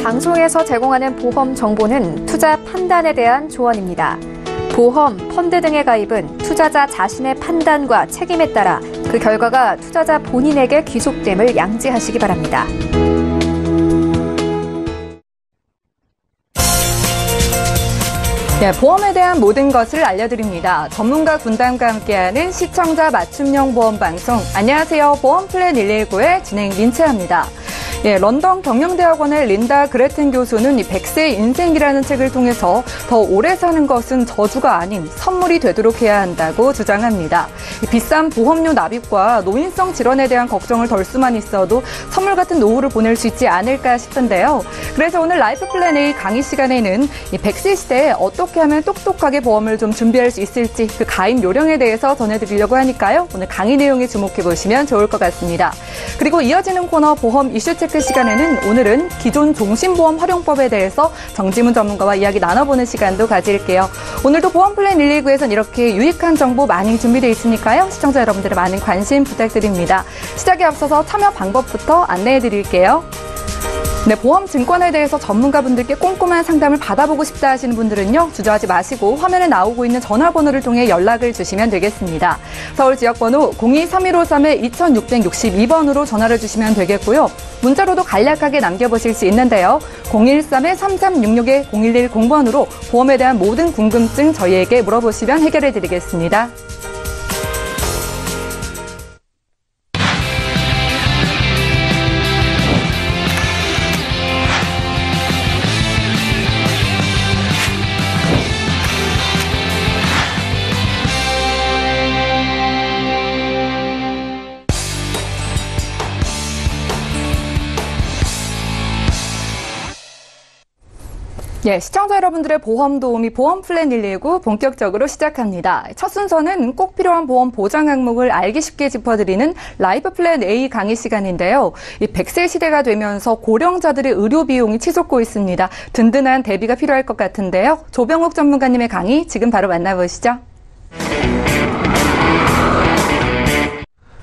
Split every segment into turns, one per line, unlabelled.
방송에서 제공하는 보험 정보는 투자 판단에 대한 조언입니다. 보험, 펀드 등의 가입은 투자자 자신의 판단과 책임에 따라 그 결과가 투자자 본인에게 귀속됨을 양지하시기 바랍니다.
네, 보험에 대한 모든 것을 알려드립니다. 전문가 군단과 함께하는 시청자 맞춤형 보험 방송. 안녕하세요. 보험 플랜 119의 진행 민채합니다. 예, 런던 경영대학원의 린다 그레텐 교수는 이 100세 인생이라는 책을 통해서 더 오래 사는 것은 저주가 아닌 선물이 되도록 해야 한다고 주장합니다. 이 비싼 보험료 납입과 노인성 질환에 대한 걱정을 덜 수만 있어도 선물 같은 노후를 보낼 수 있지 않을까 싶은데요. 그래서 오늘 라이프 플랜 A 강의 시간에는 이 100세 시대에 어떻게 하면 똑똑하게 보험을 좀 준비할 수 있을지 그 가입 요령에 대해서 전해드리려고 하니까요. 오늘 강의 내용에 주목해 보시면 좋을 것 같습니다. 그리고 이어지는 코너 보험 이슈 체크 시간에는 오늘은 기존 종신보험 활용법에 대해서 정지문 전문가와 이야기 나눠보는 시간도 가질게요. 오늘도 보험 플랜 119에선 이렇게 유익한 정보 많이 준비되어 있으니까요. 시청자 여러분들의 많은 관심 부탁드립니다. 시작에 앞서서 참여 방법부터 안내해 드릴게요. 네, 보험 증권에 대해서 전문가분들께 꼼꼼한 상담을 받아보고 싶다 하시는 분들은요. 주저하지 마시고 화면에 나오고 있는 전화번호를 통해 연락을 주시면 되겠습니다. 서울 지역번호 02-3153-2662번으로 전화를 주시면 되겠고요. 문자로도 간략하게 남겨보실 수 있는데요. 013-3366-0110번으로 보험에 대한 모든 궁금증 저희에게 물어보시면 해결해드리겠습니다. 예, 시청자 여러분들의 보험 도우미 보험 플랜 119 본격적으로 시작합니다. 첫 순서는 꼭 필요한 보험 보장 항목을 알기 쉽게 짚어드리는 라이프 플랜 A 강의 시간인데요. 이 100세 시대가 되면서 고령자들의 의료 비용이 치솟고 있습니다. 든든한 대비가 필요할 것 같은데요. 조병욱 전문가님의 강의 지금 바로 만나보시죠.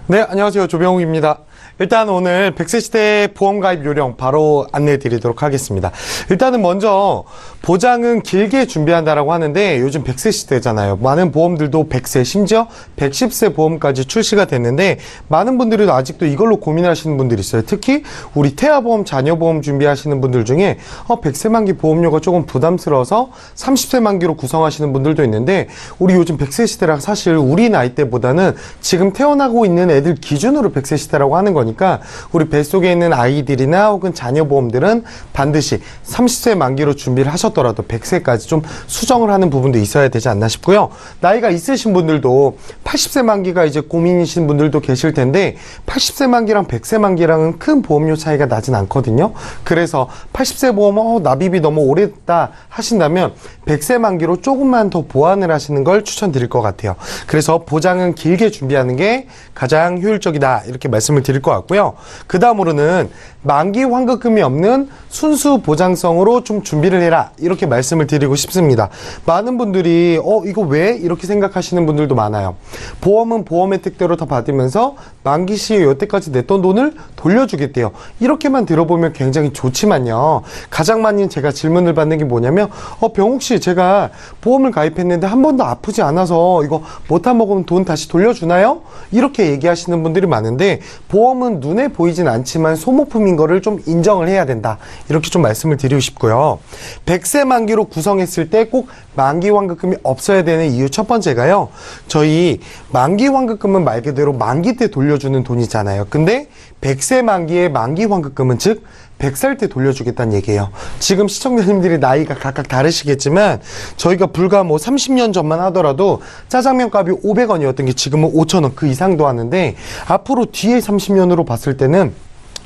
네, 안녕하세요. 조병욱입니다. 일단 오늘 100세 시대 보험 가입 요령 바로 안내해 드리도록 하겠습니다. 일단은 먼저 보장은 길게 준비한다라고 하는데 요즘 100세 시대잖아요. 많은 보험들도 100세 심지어 110세 보험까지 출시가 됐는데 많은 분들이 아직도 이걸로 고민하시는 분들이 있어요. 특히 우리 태아보험, 자녀보험 준비하시는 분들 중에 100세 만기 보험료가 조금 부담스러워서 30세 만기로 구성하시는 분들도 있는데 우리 요즘 100세 시대라 사실 우리 나이 때보다는 지금 태어나고 있는 애들 기준으로 100세 시대라고 하는 거니까 우리 뱃속에 있는 아이들이나 혹은 자녀보험들은 반드시 30세 만기로 준비를 하셨더라도 100세까지 좀 수정을 하는 부분도 있어야 되지 않나 싶고요. 나이가 있으신 분들도 80세 만기가 이제 고민이신 분들도 계실 텐데 80세 만기랑 100세 만기랑은 큰 보험료 차이가 나진 않거든요. 그래서 80세 보험 납입이 너무 오래됐다 하신다면 100세 만기로 조금만 더 보완을 하시는 걸 추천드릴 것 같아요. 그래서 보장은 길게 준비하는 게 가장 효율적이다 이렇게 말씀을 드릴 것 같고요. 그 다음으로는 만기 환급금이 없는 순수 보장성으로 좀 준비를 해라 이렇게 말씀을 드리고 싶습니다. 많은 분들이 이거 왜? 이렇게 생각하시는 분들도 많아요. 보험은 보험 혜택대로 다 받으면서 만기 시에 여태까지 냈던 돈을 돌려주겠대요. 이렇게만 들어보면 굉장히 좋지만요. 가장 많이 제가 질문을 받는 게 뭐냐면 병욱씨 제가 보험을 가입했는데 한 번도 아프지 않아서 이거 못하 먹으면 돈 다시 돌려주나요? 이렇게 얘기하시는 분들이 많은데 보험은 눈에 보이진 않지만 소모품인 거를 좀 인정을 해야 된다. 이렇게 좀 말씀을 드리고 싶고요. 100세 만기로 구성했을 때 꼭 만기 환급금이 없어야 되는 이유 첫 번째가요. 저희 만기 환급금은 말 그대로 만기 때 돌려주는 돈이잖아요. 근데 100세 만기의 만기 환급금은 즉 100살 때 돌려주겠다는 얘기예요. 지금 시청자님들이 나이가 각각 다르시겠지만 저희가 불과 30년 전만 하더라도 짜장면 값이 500원이었던 게 지금은 5,000원 그 이상도 하는데 앞으로 뒤에 30년으로 봤을 때는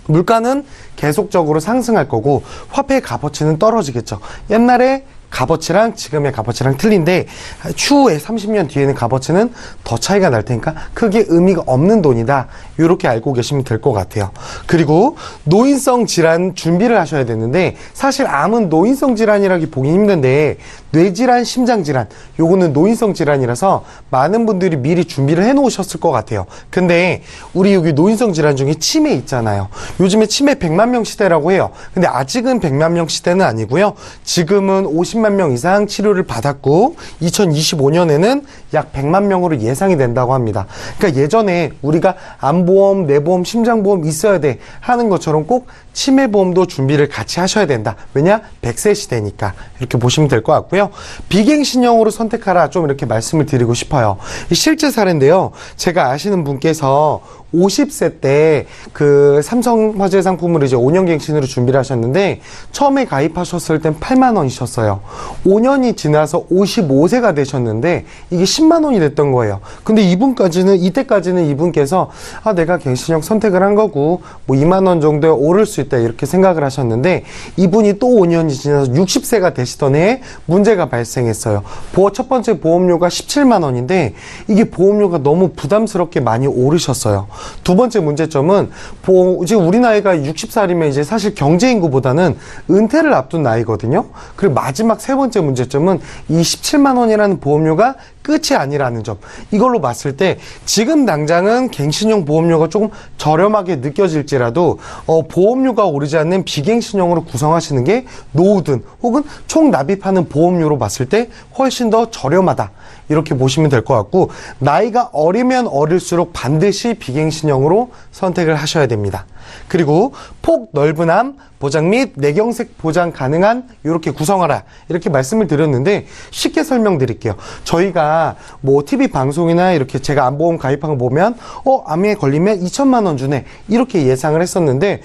물가는 계속적으로 상승할 거고 화폐의 값어치는 떨어지겠죠. 옛날에 값어치랑 지금의 값어치랑 틀린데 추후에 30년 뒤에는 값어치는 더 차이가 날 테니까 크게 의미가 없는 돈이다. 이렇게 알고 계시면 될 것 같아요. 그리고 노인성 질환 준비를 하셔야 되는데 사실 암은 노인성 질환이라기 보기 힘든데 뇌질환, 심장질환 요거는 노인성 질환이라서 많은 분들이 미리 준비를 해 놓으셨을 것 같아요. 근데 우리 여기 노인성 질환 중에 치매 있잖아요. 요즘에 치매 100만 명 시대라고 해요. 근데 아직은 100만 명 시대는 아니고요. 지금은 50만 명 이상 치료를 받았고 2025년에는 약 100만 명으로 예상이 된다고 합니다. 그러니까 예전에 우리가 암보험, 뇌보험, 심장보험 있어야 돼 하는 것처럼 꼭 치매보험도 준비를 같이 하셔야 된다. 왜냐? 100세 시대니까. 이렇게 보시면 될 것 같고요. 비갱신형으로 선택하라 좀 이렇게 말씀을 드리고 싶어요. 실제 사례인데요. 제가 아시는 분께서 50세 때 그 삼성화재 상품을 이제 5년 갱신으로 준비를 하셨는데 처음에 가입하셨을 땐 8만 원이셨어요. 5년이 지나서 55세가 되셨는데 이게 10만 원이 됐던 거예요. 근데 이때까지는 이분께서 내가 갱신형 선택을 한 거고 뭐 2만 원 정도에 오를 수 있다 이렇게 생각을 하셨는데 이분이 또 5년이 지나서 60세가 되시던 해에 문제가 발생했어요. 첫 번째 보험료가 17만 원인데 이게 보험료가 너무 부담스럽게 많이 오르셨어요. 두 번째 문제점은 지금 우리 나이가 60살이면 이제 사실 경제인구보다는 은퇴를 앞둔 나이거든요. 그리고 마지막 세 번째 문제점은 이 17만 원이라는 보험료가 끝이 아니라는 점. 이걸로 봤을 때 지금 당장은 갱신형 보험료가 조금 저렴하게 느껴질지라도 보험료가 오르지 않는 비갱신형으로 구성하시는 게 노후든 혹은 총 납입하는 보험료로 봤을 때 훨씬 더 저렴하다. 이렇게 보시면 될 것 같고 나이가 어리면 어릴수록 반드시 비갱신형으로 선택을 하셔야 됩니다. 그리고 폭 넓은 암 보장 및 뇌경색 보장 가능한 이렇게 구성하라 이렇게 말씀을 드렸는데 쉽게 설명드릴게요. 저희가 뭐 TV 방송이나 이렇게 제가 암보험 가입한 거 보면 암에 걸리면 2천만 원 주네 이렇게 예상을 했었는데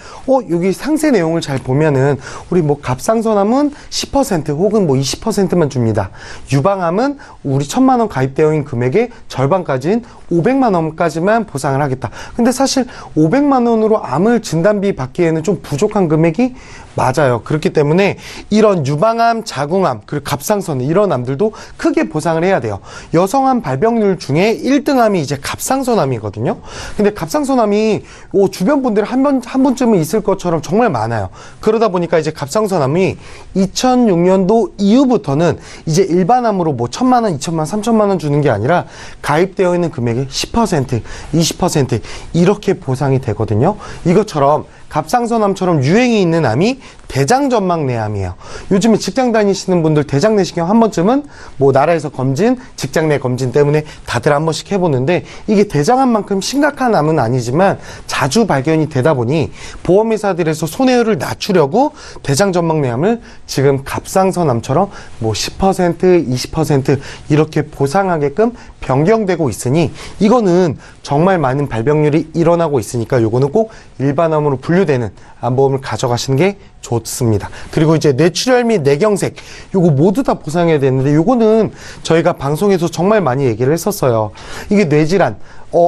여기 상세 내용을 잘 보면은 우리 뭐 갑상선암은 10% 혹은 뭐 20%만 줍니다. 유방암은 우리 1,000만 원 가입되어 있는 금액의 절반까지인 500만 원까지만 보상을 하겠다. 근데 사실 500만 원으로 암을 진단비 받기에는 좀 부족한 금액이 맞아요. 그렇기 때문에 이런 유방암, 자궁암, 그리고 갑상선 이런 암들도 크게 보상을 해야 돼요. 여성암 발병률 중에 1등암이 이제 갑상선암이거든요. 근데 갑상선암이 주변 분들 한 번쯤은 있을 것처럼 정말 많아요. 그러다 보니까 이제 갑상선암이 2006년도 이후부터는 이제 일반암으로 뭐 1,000만 원, 2천만 원, 3천만 원 주는 게 아니라 가입되어 있는 금액의 10%, 20% 이렇게 보상이 되거든요. 이것처럼 갑상선암처럼 유행이 있는 암이 대장전막내암이에요. 요즘에 직장 다니시는 분들 대장 내시경 한 번쯤은 뭐 나라에서 검진, 직장 내 검진 때문에 다들 한 번씩 해보는데 이게 대장암만큼 심각한 암은 아니지만 자주 발견이 되다 보니 보험회사들에서 손해율을 낮추려고 대장전막내암을 지금 갑상선암처럼 뭐 10%, 20% 이렇게 보상하게끔 변경되고 있으니 이거는 정말 많은 발병률이 일어나고 있으니까 요거는 꼭 일반암으로 분류되는 암보험을 가져가시는 게 좋습니다. 그리고 이제 뇌출혈 및 뇌경색 요거 모두 다 보상해야 되는데 요거는 저희가 방송에서 정말 많이 얘기를 했었어요. 이게 뇌질환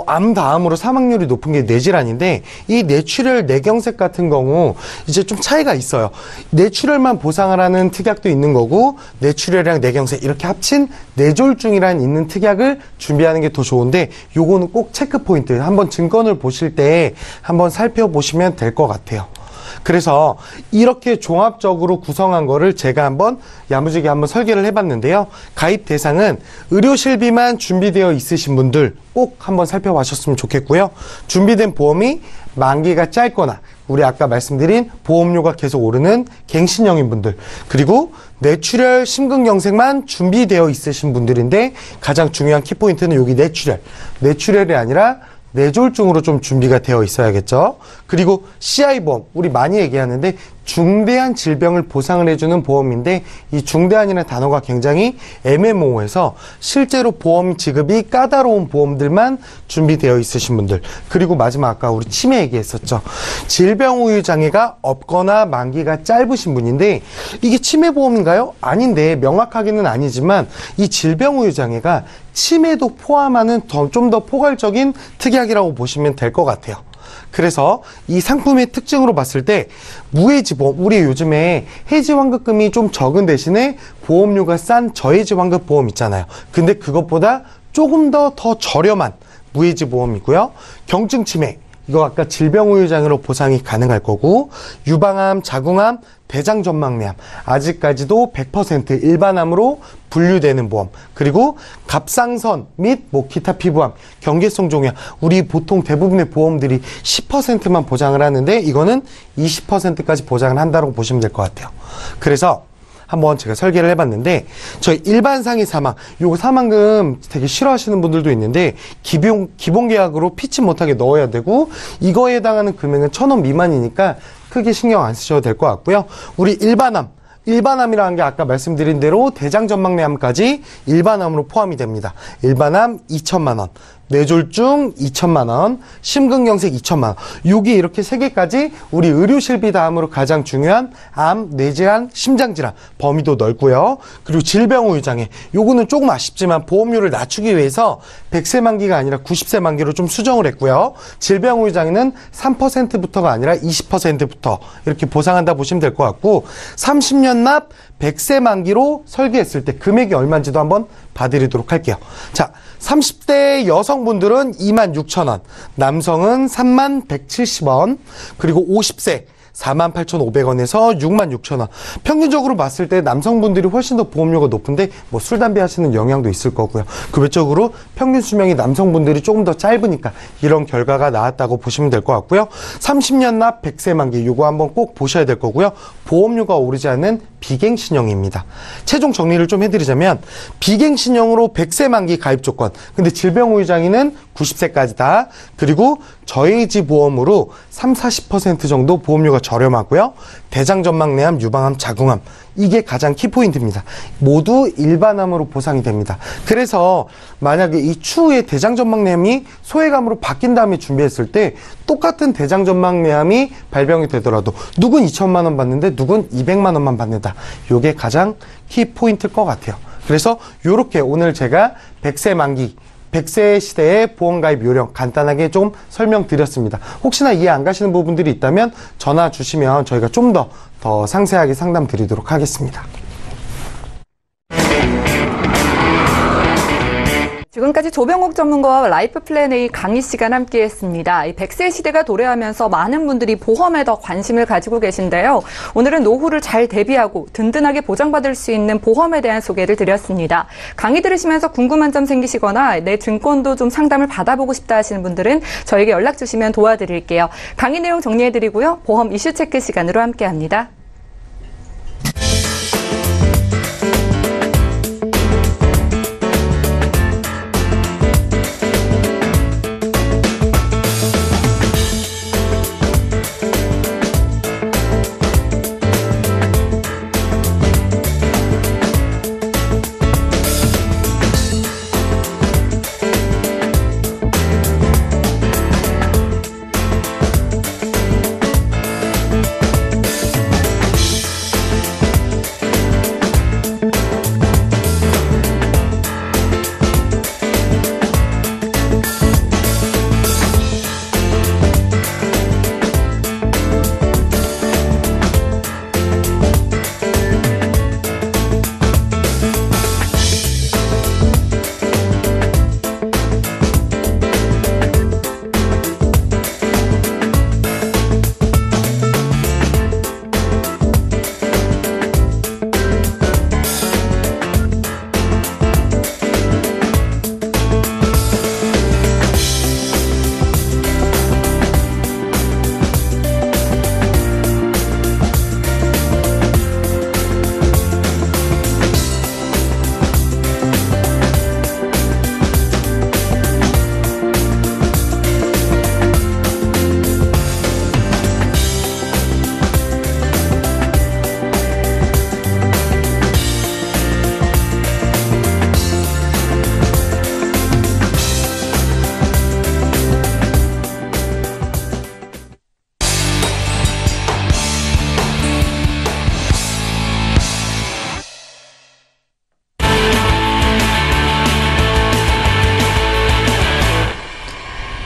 암 다음으로 사망률이 높은 게 뇌질환인데 이 뇌출혈, 뇌경색 같은 경우 이제 좀 차이가 있어요. 뇌출혈만 보상을 하는 특약도 있는 거고 뇌출혈이랑 뇌경색 이렇게 합친 뇌졸중이라는 있는 특약을 준비하는 게 더 좋은데 요거는 꼭 체크 포인트 한번 증권을 보실 때 한번 살펴보시면 될 것 같아요. 그래서 이렇게 종합적으로 구성한 거를 제가 한번 야무지게 한번 설계를 해봤는데요. 가입 대상은 의료실비만 준비되어 있으신 분들 꼭 한번 살펴보셨으면 좋겠고요. 준비된 보험이 만기가 짧거나 우리 아까 말씀드린 보험료가 계속 오르는 갱신형인 분들 그리고 뇌출혈, 심근경색만 준비되어 있으신 분들인데 가장 중요한 키포인트는 여기 뇌출혈이 아니라 뇌졸중으로 좀 준비가 되어 있어야겠죠. 그리고 CI보험, 우리 많이 얘기하는데 중대한 질병을 보상을 해주는 보험인데 이 중대한이라는 단어가 굉장히 애매모호해서 실제로 보험 지급이 까다로운 보험들만 준비되어 있으신 분들 그리고 마지막 아까 우리 치매 얘기했었죠. 질병우유 장애가 없거나 만기가 짧으신 분인데 이게 치매보험인가요? 아닌데 명확하게는 아니지만 이 질병우유 장애가 치매도 포함하는 좀 더 포괄적인 특약이라고 보시면 될 것 같아요. 그래서 이 상품의 특징으로 봤을 때 무해지 보험, 우리 요즘에 해지 환급금이 좀 적은 대신에 보험료가 싼 저해지 환급 보험 있잖아요. 근데 그것보다 조금 더 저렴한 무해지 보험이고요. 경증 치매, 이거 아까 질병우유장으로 보상이 가능할 거고, 유방암, 자궁암, 대장전망내암, 아직까지도 100% 일반암으로 분류되는 보험, 그리고 갑상선 및 기타 피부암, 경계성 종양, 우리 보통 대부분의 보험들이 10%만 보장을 하는데 이거는 20%까지 보장을 한다고 보시면 될 것 같아요. 그래서 한번 제가 설계를 해봤는데, 저희 일반 상해 사망, 요거 사망금 되게 싫어하시는 분들도 있는데, 기본 계약으로 피치 못하게 넣어야 되고, 이거에 해당하는 금액은 1,000원 미만이니까 크게 신경 안 쓰셔도 될 것 같고요. 우리 일반암이라는 게 아까 말씀드린 대로 대장전망내암까지 일반암으로 포함이 됩니다. 일반암 2천만 원, 뇌졸중 2천만 원, 심근경색 2천만 원. 여기 이렇게 3개까지 우리 의료실비 다음으로 가장 중요한 암, 뇌질환, 심장질환 범위도 넓고요. 그리고 질병우유장애, 요거는 조금 아쉽지만 보험료를 낮추기 위해서 100세 만기가 아니라 90세 만기로 좀 수정을 했고요. 질병우유장애는 3%부터가 아니라 20%부터 이렇게 보상한다 보시면 될 것 같고, 30년 납 100세 만기로 설계했을 때 금액이 얼마인지도 한번 봐드리도록 할게요. 자, 30대 여성분들은 26,000원, 남성은 3170원, 그리고 50세 48,500원에서 66,000원. 평균적으로 봤을 때 남성분들이 훨씬 더 보험료가 높은데 술, 담배 하시는 영향도 있을 거고요. 그 외적으로 평균 수명이 남성분들이 조금 더 짧으니까 이런 결과가 나왔다고 보시면 될 것 같고요. 30년 납 100세 만기, 요거 한번 꼭 보셔야 될 거고요. 보험료가 오르지 않은 비갱신형입니다. 최종 정리를 좀 해드리자면, 비갱신형으로 100세 만기 가입 조건, 근데 질병우유장애는 90세까지다. 그리고 저해지 보험으로 30-40% 정도 보험료가 저렴하고요. 대장전망내암, 유방암, 자궁암, 이게 가장 키포인트입니다. 모두 일반암으로 보상이 됩니다. 그래서 만약에 이 추후에 대장전망내암이 소외감으로 바뀐 다음에 준비했을 때 똑같은 대장전망내암이 발병이 되더라도 누군 2천만 원 받는데 누군 200만 원만 받는다. 요게 가장 키포인트일 것 같아요. 그래서 요렇게 오늘 제가 100세 만기, 100세 시대의 보험가입 요령 간단하게 좀 설명드렸습니다. 혹시나 이해 안 가시는 부분들이 있다면 전화 주시면 저희가 좀 더 상세하게 상담 드리도록 하겠습니다.
지금까지 조병욱 전문가와 라이프 플랜 A 강의 시간 함께했습니다. 이 100세 시대가 도래하면서 많은 분들이 보험에 더 관심을 가지고 계신데요. 오늘은 노후를 잘 대비하고 든든하게 보장받을 수 있는 보험에 대한 소개를 드렸습니다. 강의 들으시면서 궁금한 점 생기시거나 내 증권도 좀 상담을 받아보고 싶다 하시는 분들은 저에게 연락 주시면 도와드릴게요. 강의 내용 정리해드리고요. 보험 이슈 체크 시간으로 함께합니다.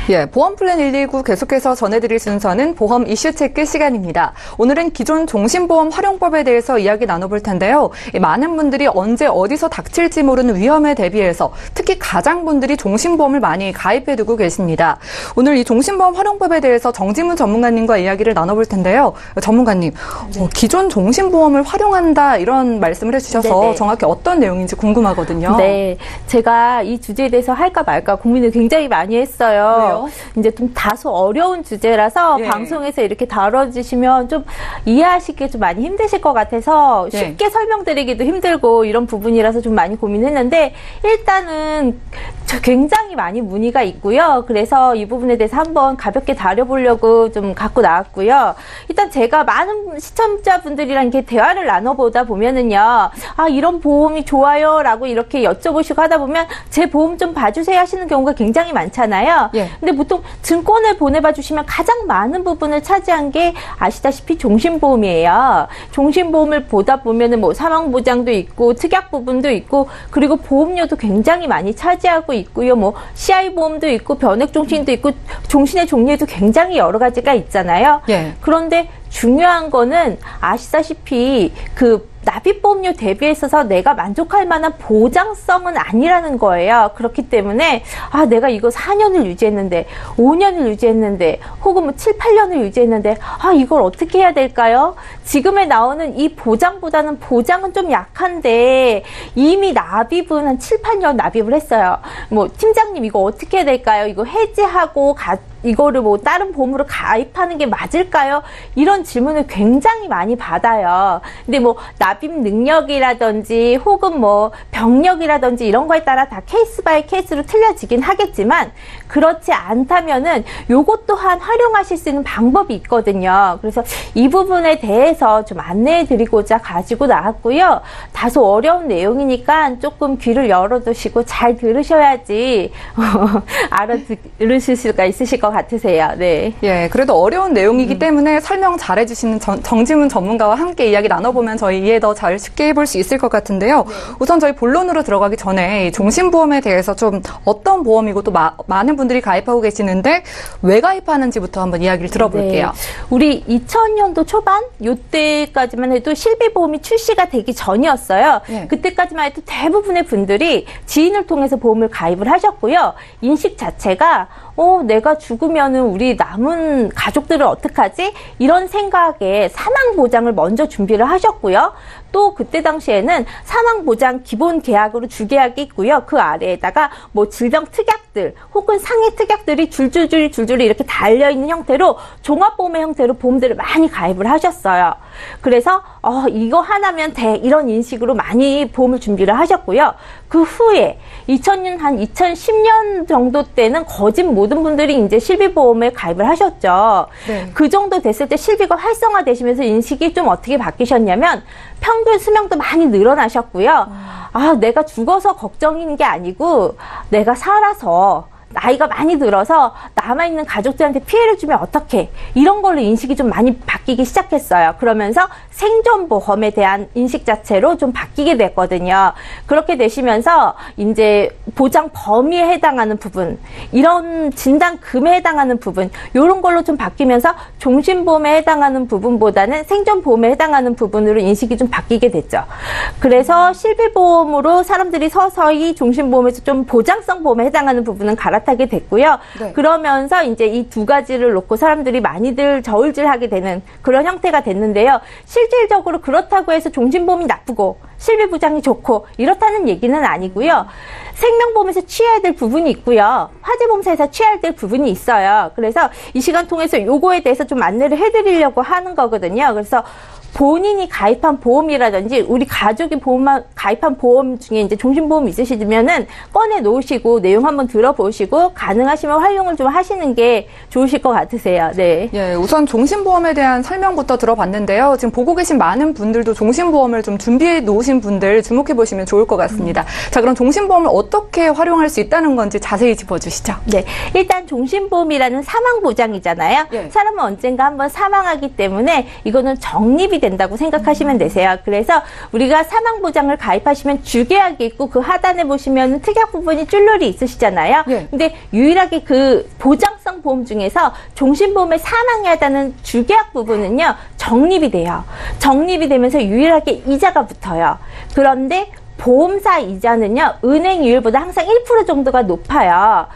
예, 보험 플랜 119 계속해서 전해드릴 순서는 보험 이슈 체크 시간입니다. 오늘은 기존 종신보험 활용법에 대해서 이야기 나눠볼 텐데요. 많은 분들이 언제 어디서 닥칠지 모르는 위험에 대비해서 특히 가장분들이 종신보험을 많이 가입해두고 계십니다. 오늘 이 종신보험 활용법에 대해서 정지문 전문가님과 이야기를 나눠볼 텐데요. 전문가님, 기존 종신보험을 활용한다 이런 말씀을 해주셔서
네네.
정확히 어떤 내용인지 궁금하거든요.
네, 제가 이 주제에 대해서 할까 말까 고민을 굉장히 많이 했어요.
왜요?
이제 좀 다소 어려운 주제라서
예.
방송에서 이렇게 다뤄주시면 좀 이해하시기 좀 많이 힘드실 것 같아서
예.
쉽게 설명드리기도 힘들고 이런 부분이라서 좀 많이 고민했는데 일단은 굉장히 많이 문의가 있고요. 그래서 이 부분에 대해서 한번 가볍게 다뤄보려고 좀 갖고 나왔고요. 일단 제가 많은 시청자분들이랑 이렇게 대화를 나눠보다 보면은요. 아, 이런 보험이 좋아요 라고 이렇게 여쭤보시고 하다 보면 제 보험 좀 봐주세요 하시는 경우가 굉장히 많잖아요.
예.
근데 보통 증권을 보내봐 주시면 가장 많은 부분을 차지한 게 아시다시피 종신보험이에요. 종신보험을 보다 보면은 뭐 사망보장도 있고 특약 부분도 있고 그리고 보험료도 굉장히 많이 차지하고 있고요. 뭐 CI 보험도 있고 변액종신도 있고 종신의 종류에도 굉장히 여러 가지가 있잖아요.
예.
그런데 중요한 거는 아시다시피 그 납입보험료 대비에 있어서 내가 만족할 만한 보장성은 아니라는 거예요. 그렇기 때문에 아 내가 이거 4년을 유지했는데 5년을 유지했는데 혹은 뭐 7, 8년을 유지했는데 아 이걸 어떻게 해야 될까요? 지금에 나오는 이 보장보다는 보장은 좀 약한데 이미 납입은 한 7, 8년 납입을 했어요. 뭐 팀장님 이거 어떻게 해야 될까요? 이거 해지하고 이거를 뭐 다른 보험으로 가입하는 게 맞을까요? 이런 질문을 굉장히 많이 받아요. 근데 뭐 납입 능력이라든지 혹은 뭐 병력이라든지 이런 거에 따라 다 케이스 바이 케이스로 틀려지긴 하겠지만 그렇지 않다면은 요것 또한 활용하실 수 있는 방법이 있거든요. 그래서 이 부분에 대해서 좀 안내해 드리고자 가지고 나왔고요. 다소 어려운 내용이니까 조금 귀를 열어두시고 잘 들으셔야지 알아들으실 수가 있으실 것 같으세요. 네.
예, 그래도 어려운 내용이기 때문에 설명 잘해주시는 정지문 전문가와 함께 이야기 나눠보면 저희 이해 더 잘 쉽게 해볼 수 있을 것 같은데요. 우선 저희 본론으로 들어가기 전에 이 종신보험에 대해서 좀 어떤 보험이고 또 많은 분들이 가입하고 계시는데 왜 가입하는지부터 한번 이야기를 들어볼게요.
네. 우리 2000년도 초반 요때까지만 해도 실비보험이 출시가 되기 전이었어요.
네.
그때까지만 해도 대부분의 분들이 지인을 통해서 보험을 가입을 하셨고요. 인식 자체가 내가 죽으면은 우리 남은 가족들을 어떡하지? 이런 생각에 사망보장을 먼저 준비를 하셨고요. 또 그때 당시에는 사망보장 기본 계약으로 주계약이 있고요. 그 아래에다가 뭐 질병 특약들 혹은 상해 특약들이 줄줄이 이렇게 달려있는 형태로 종합보험의 형태로 보험들을 많이 가입을 하셨어요. 그래서 이거 하나면 돼 이런 인식으로 많이 보험을 준비를 하셨고요. 그 후에 2000년 한 2010년 정도 때는 거진 모든 분들이 이제 실비보험에 가입을 하셨죠.
네.
그 정도 됐을 때 실비가 활성화되시면서 인식이 좀 어떻게 바뀌셨냐면 평균 수명도 많이 늘어나셨고요. 아, 내가 죽어서 걱정인 게 아니고 내가 살아서 나이가 많이 들어서 남아있는 가족들한테 피해를 주면 어떡해. 이런 걸로 인식이 좀 많이 바뀌기 시작했어요. 그러면서 생존보험에 대한 인식 자체로 좀 바뀌게 됐거든요. 그렇게 되시면서 이제 보장 범위에 해당하는 부분, 이런 진단금에 해당하는 부분, 이런 걸로 좀 바뀌면서 종신보험에 해당하는 부분보다는 생존보험에 해당하는 부분으로 인식이 좀 바뀌게 됐죠. 그래서 실비보험으로 사람들이 서서히 종신보험에서 좀 보장성 보험에 해당하는 부분은 갈아타게 됐고요.
네.
그러면서 이제 이 두 가지를 놓고 사람들이 많이들 저울질하게 되는 그런 형태가 됐는데요. 실질적으로 그렇다고 해서 종신보험이 나쁘고 실비보장이 좋고 이렇다는 얘기는 아니고요. 생명보험에서 취해야 될 부분이 있고요. 화재보험사에서 취해야 될 부분이 있어요. 그래서 이 시간 통해서 요거에 대해서 좀 안내를 해드리려고 하는 거거든요. 그래서 본인이 가입한 보험이라든지 우리 가족이 가입한 보험 중에 이제 종신보험 있으시면은 꺼내 놓으시고 내용 한번 들어보시고 가능하시면 활용을 좀 하시는 게 좋으실 것 같으세요. 네.
예, 우선 종신보험에 대한 설명부터 들어봤는데요. 지금 보고 계신 많은 분들도 종신보험을 좀 준비해 놓으신 분들 주목해 보시면 좋을 것 같습니다. 자, 그럼 종신보험을 어떻게 활용할 수 있다는 건지 자세히 짚어주시죠.
네. 일단 종신보험이라는 사망보장이잖아요.
예.
사람은 언젠가 한번 사망하기 때문에 이거는 적립이 획득이 된다고 생각하시면 되세요. 그래서 우리가 사망보장을 가입하시면 주계약이 있고 그 하단에 보시면 특약 부분이 쭈루리 있으시잖아요.
예.
근데 유일하게 그 보장성 보험 중에서 종신보험을 사망에 하다는 주계약 부분은요, 적립이 돼요. 적립이 되면서 유일하게 이자가 붙어요. 그런데 보험사 이자는요, 은행 이율보다 항상 1% 정도가 높아요.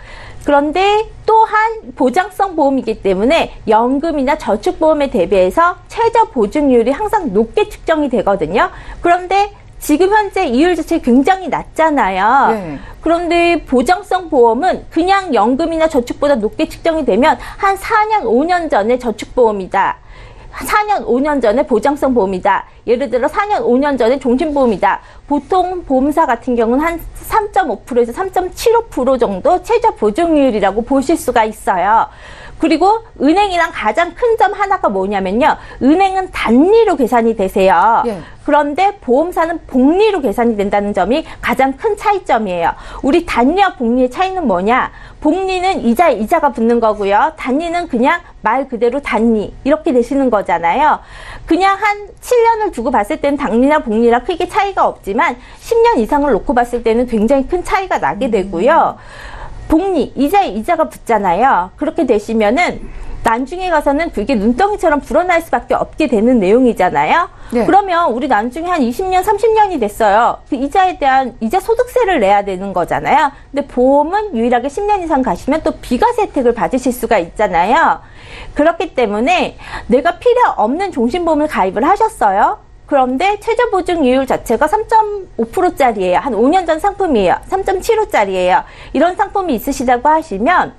그런데 또한 보장성 보험이기 때문에 연금이나 저축보험에 대비해서 최저 보증률이 항상 높게 측정이 되거든요. 그런데 지금 현재 이율 자체 굉장히 낮잖아요.
네.
그런데 보장성 보험은 그냥 연금이나 저축보다 높게 측정이 되면 한 4년, 5년 전에 저축보험이다. 4년, 5년 전에 보장성 보험이다. 예를 들어 4년, 5년 전에 종신보험이다. 보통 보험사 같은 경우는 한 3.5%에서 3.75% 정도 최저 보증률이라고 보실 수가 있어요. 그리고 은행이랑 가장 큰 점 하나가 뭐냐면요. 은행은 단리로 계산이 되세요.
예.
그런데 보험사는 복리로 계산이 된다는 점이 가장 큰 차이점이에요. 우리 단리와 복리의 차이는 뭐냐? 복리는 이자가 붙는 거고요. 단리는 그냥 말 그대로 단리 이렇게 되시는 거잖아요. 그냥 한 7년을 두고 봤을 때는 단리나 복리랑 크게 차이가 없지만 10년 이상을 놓고 봤을 때는 굉장히 큰 차이가 나게 되고요. 복리, 이자가 붙잖아요. 그렇게 되시면은 나중에 가서는 그게 눈덩이처럼 불어날 수밖에 없게 되는 내용이잖아요.
네.
그러면 우리 나중에 한 20년, 30년이 됐어요. 그 이자에 대한 이자 소득세를 내야 되는 거잖아요. 근데 보험은 유일하게 10년 이상 가시면 또 비과세 혜택을 받으실 수가 있잖아요. 그렇기 때문에 내가 필요 없는 종신보험을 가입을 하셨어요. 그런데 최저 보증 이율 자체가 3.5%짜리예요. 한 5년 전 상품이에요. 3.75짜리예요. 이런 상품이 있으시다고 하시면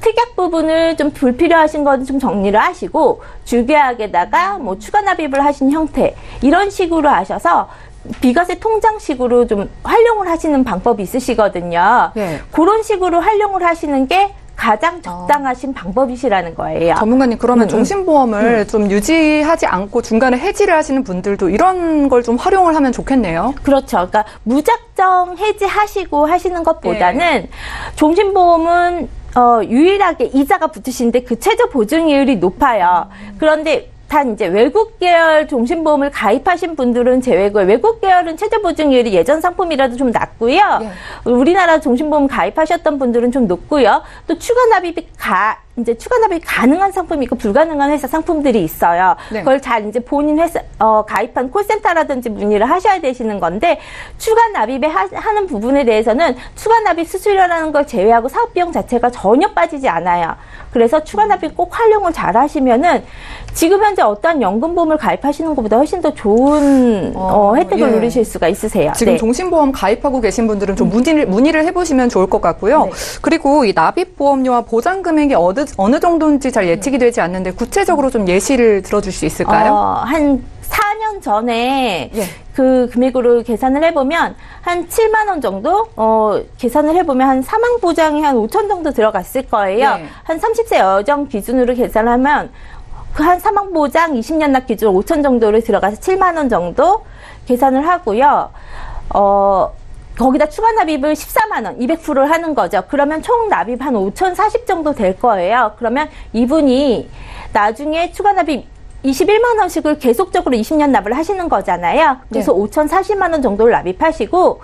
특약 부분을 좀 불필요하신 건 좀 정리를 하시고 주계약에다가 뭐 추가 납입을 하신 형태 이런 식으로 하셔서 비과세 통장식으로 좀 활용을 하시는 방법이 있으시거든요.
네.
그런 식으로 활용을 하시는 게 가장 적당하신 방법이시라는 거예요.
전문가님, 그러면 종신보험을 좀 유지하지 않고 중간에 해지를 하시는 분들도 이런 걸 좀 활용을 하면 좋겠네요.
그렇죠. 그러니까 무작정 해지하시고 하시는 것보다는 종신보험은 유일하게 이자가 붙으시는데 그 최저 보증이율이 높아요. 그런데 단 이제 외국 계열 종신보험을 가입하신 분들은 제외고요. 외국 계열은 최저 보증률이 예전 상품이라도 좀 낮고요.
예.
우리나라 종신보험 가입하셨던 분들은 좀 높고요. 또 추가 납입이 가능한 상품이 있고 불가능한 회사 상품들이 있어요.
네.
그걸 잘 이제 본인 회사 가입한 콜센터라든지 문의를 하셔야 되시는 건데 추가 납입에 하는 부분에 대해서는 추가 납입 수수료라는 걸 제외하고 사업 비용 자체가 전혀 빠지지 않아요. 그래서 추가 납입 꼭 활용을 잘 하시면은 지금 현재 어떠한 연금보험을 가입하시는 것보다 훨씬 더 좋은 혜택을
예.
누리실 수가 있으세요.
지금
네.
종신보험 가입하고 계신 분들은 좀 문의를 해보시면 좋을 것 같고요.
네.
그리고 이 납입보험료와 보장 금액이 어느 정도인지 잘 예측이 되지 않는데 구체적으로 좀 예시를 들어줄 수 있을까요?
한 4년 전에
예.
그 금액으로 계산을 해보면 한 7만 원 정도 계산을 해보면 한 사망보장이 한 5천 정도 들어갔을 거예요.
네.
한 30세 여정 기준으로 계산하면 그 한 사망보장 20년 납 기준으로 5천 정도로 들어가서 7만 원 정도 계산을 하고요. 거기다 추가 납입을 14만 원, 200%를 하는 거죠. 그러면 총 납입 한 5,040 정도 될 거예요. 그러면 이분이 나중에 추가 납입 21만 원씩을 계속적으로 20년 납을 하시는 거잖아요. 그래서
네.
5,040만 원 정도를 납입하시고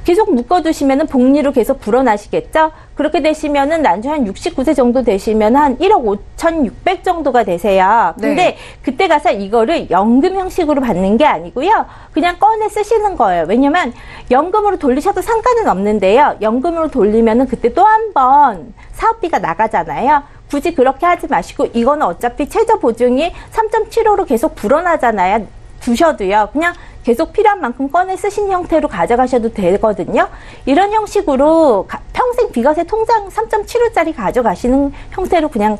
계속 묶어두시면은 복리로 계속 불어나시겠죠? 그렇게 되시면은 나중에 한 69세 정도 되시면 한 1억 5,600 정도가 되세요. 근데
네.
그때 가서 이거를 연금 형식으로 받는 게 아니고요. 그냥 꺼내 쓰시는 거예요. 왜냐면 연금으로 돌리셔도 상관은 없는데요. 연금으로 돌리면은 그때 또 한 번 사업비가 나가잖아요. 굳이 그렇게 하지 마시고 이거는 어차피 최저 보증이 3.75로 계속 불어나잖아요. 두셔도요. 그냥 계속 필요한 만큼 꺼내 쓰신 형태로 가져가셔도 되거든요. 이런 형식으로 평생 비과세 통장 3.75짜리 가져가시는 형태로 그냥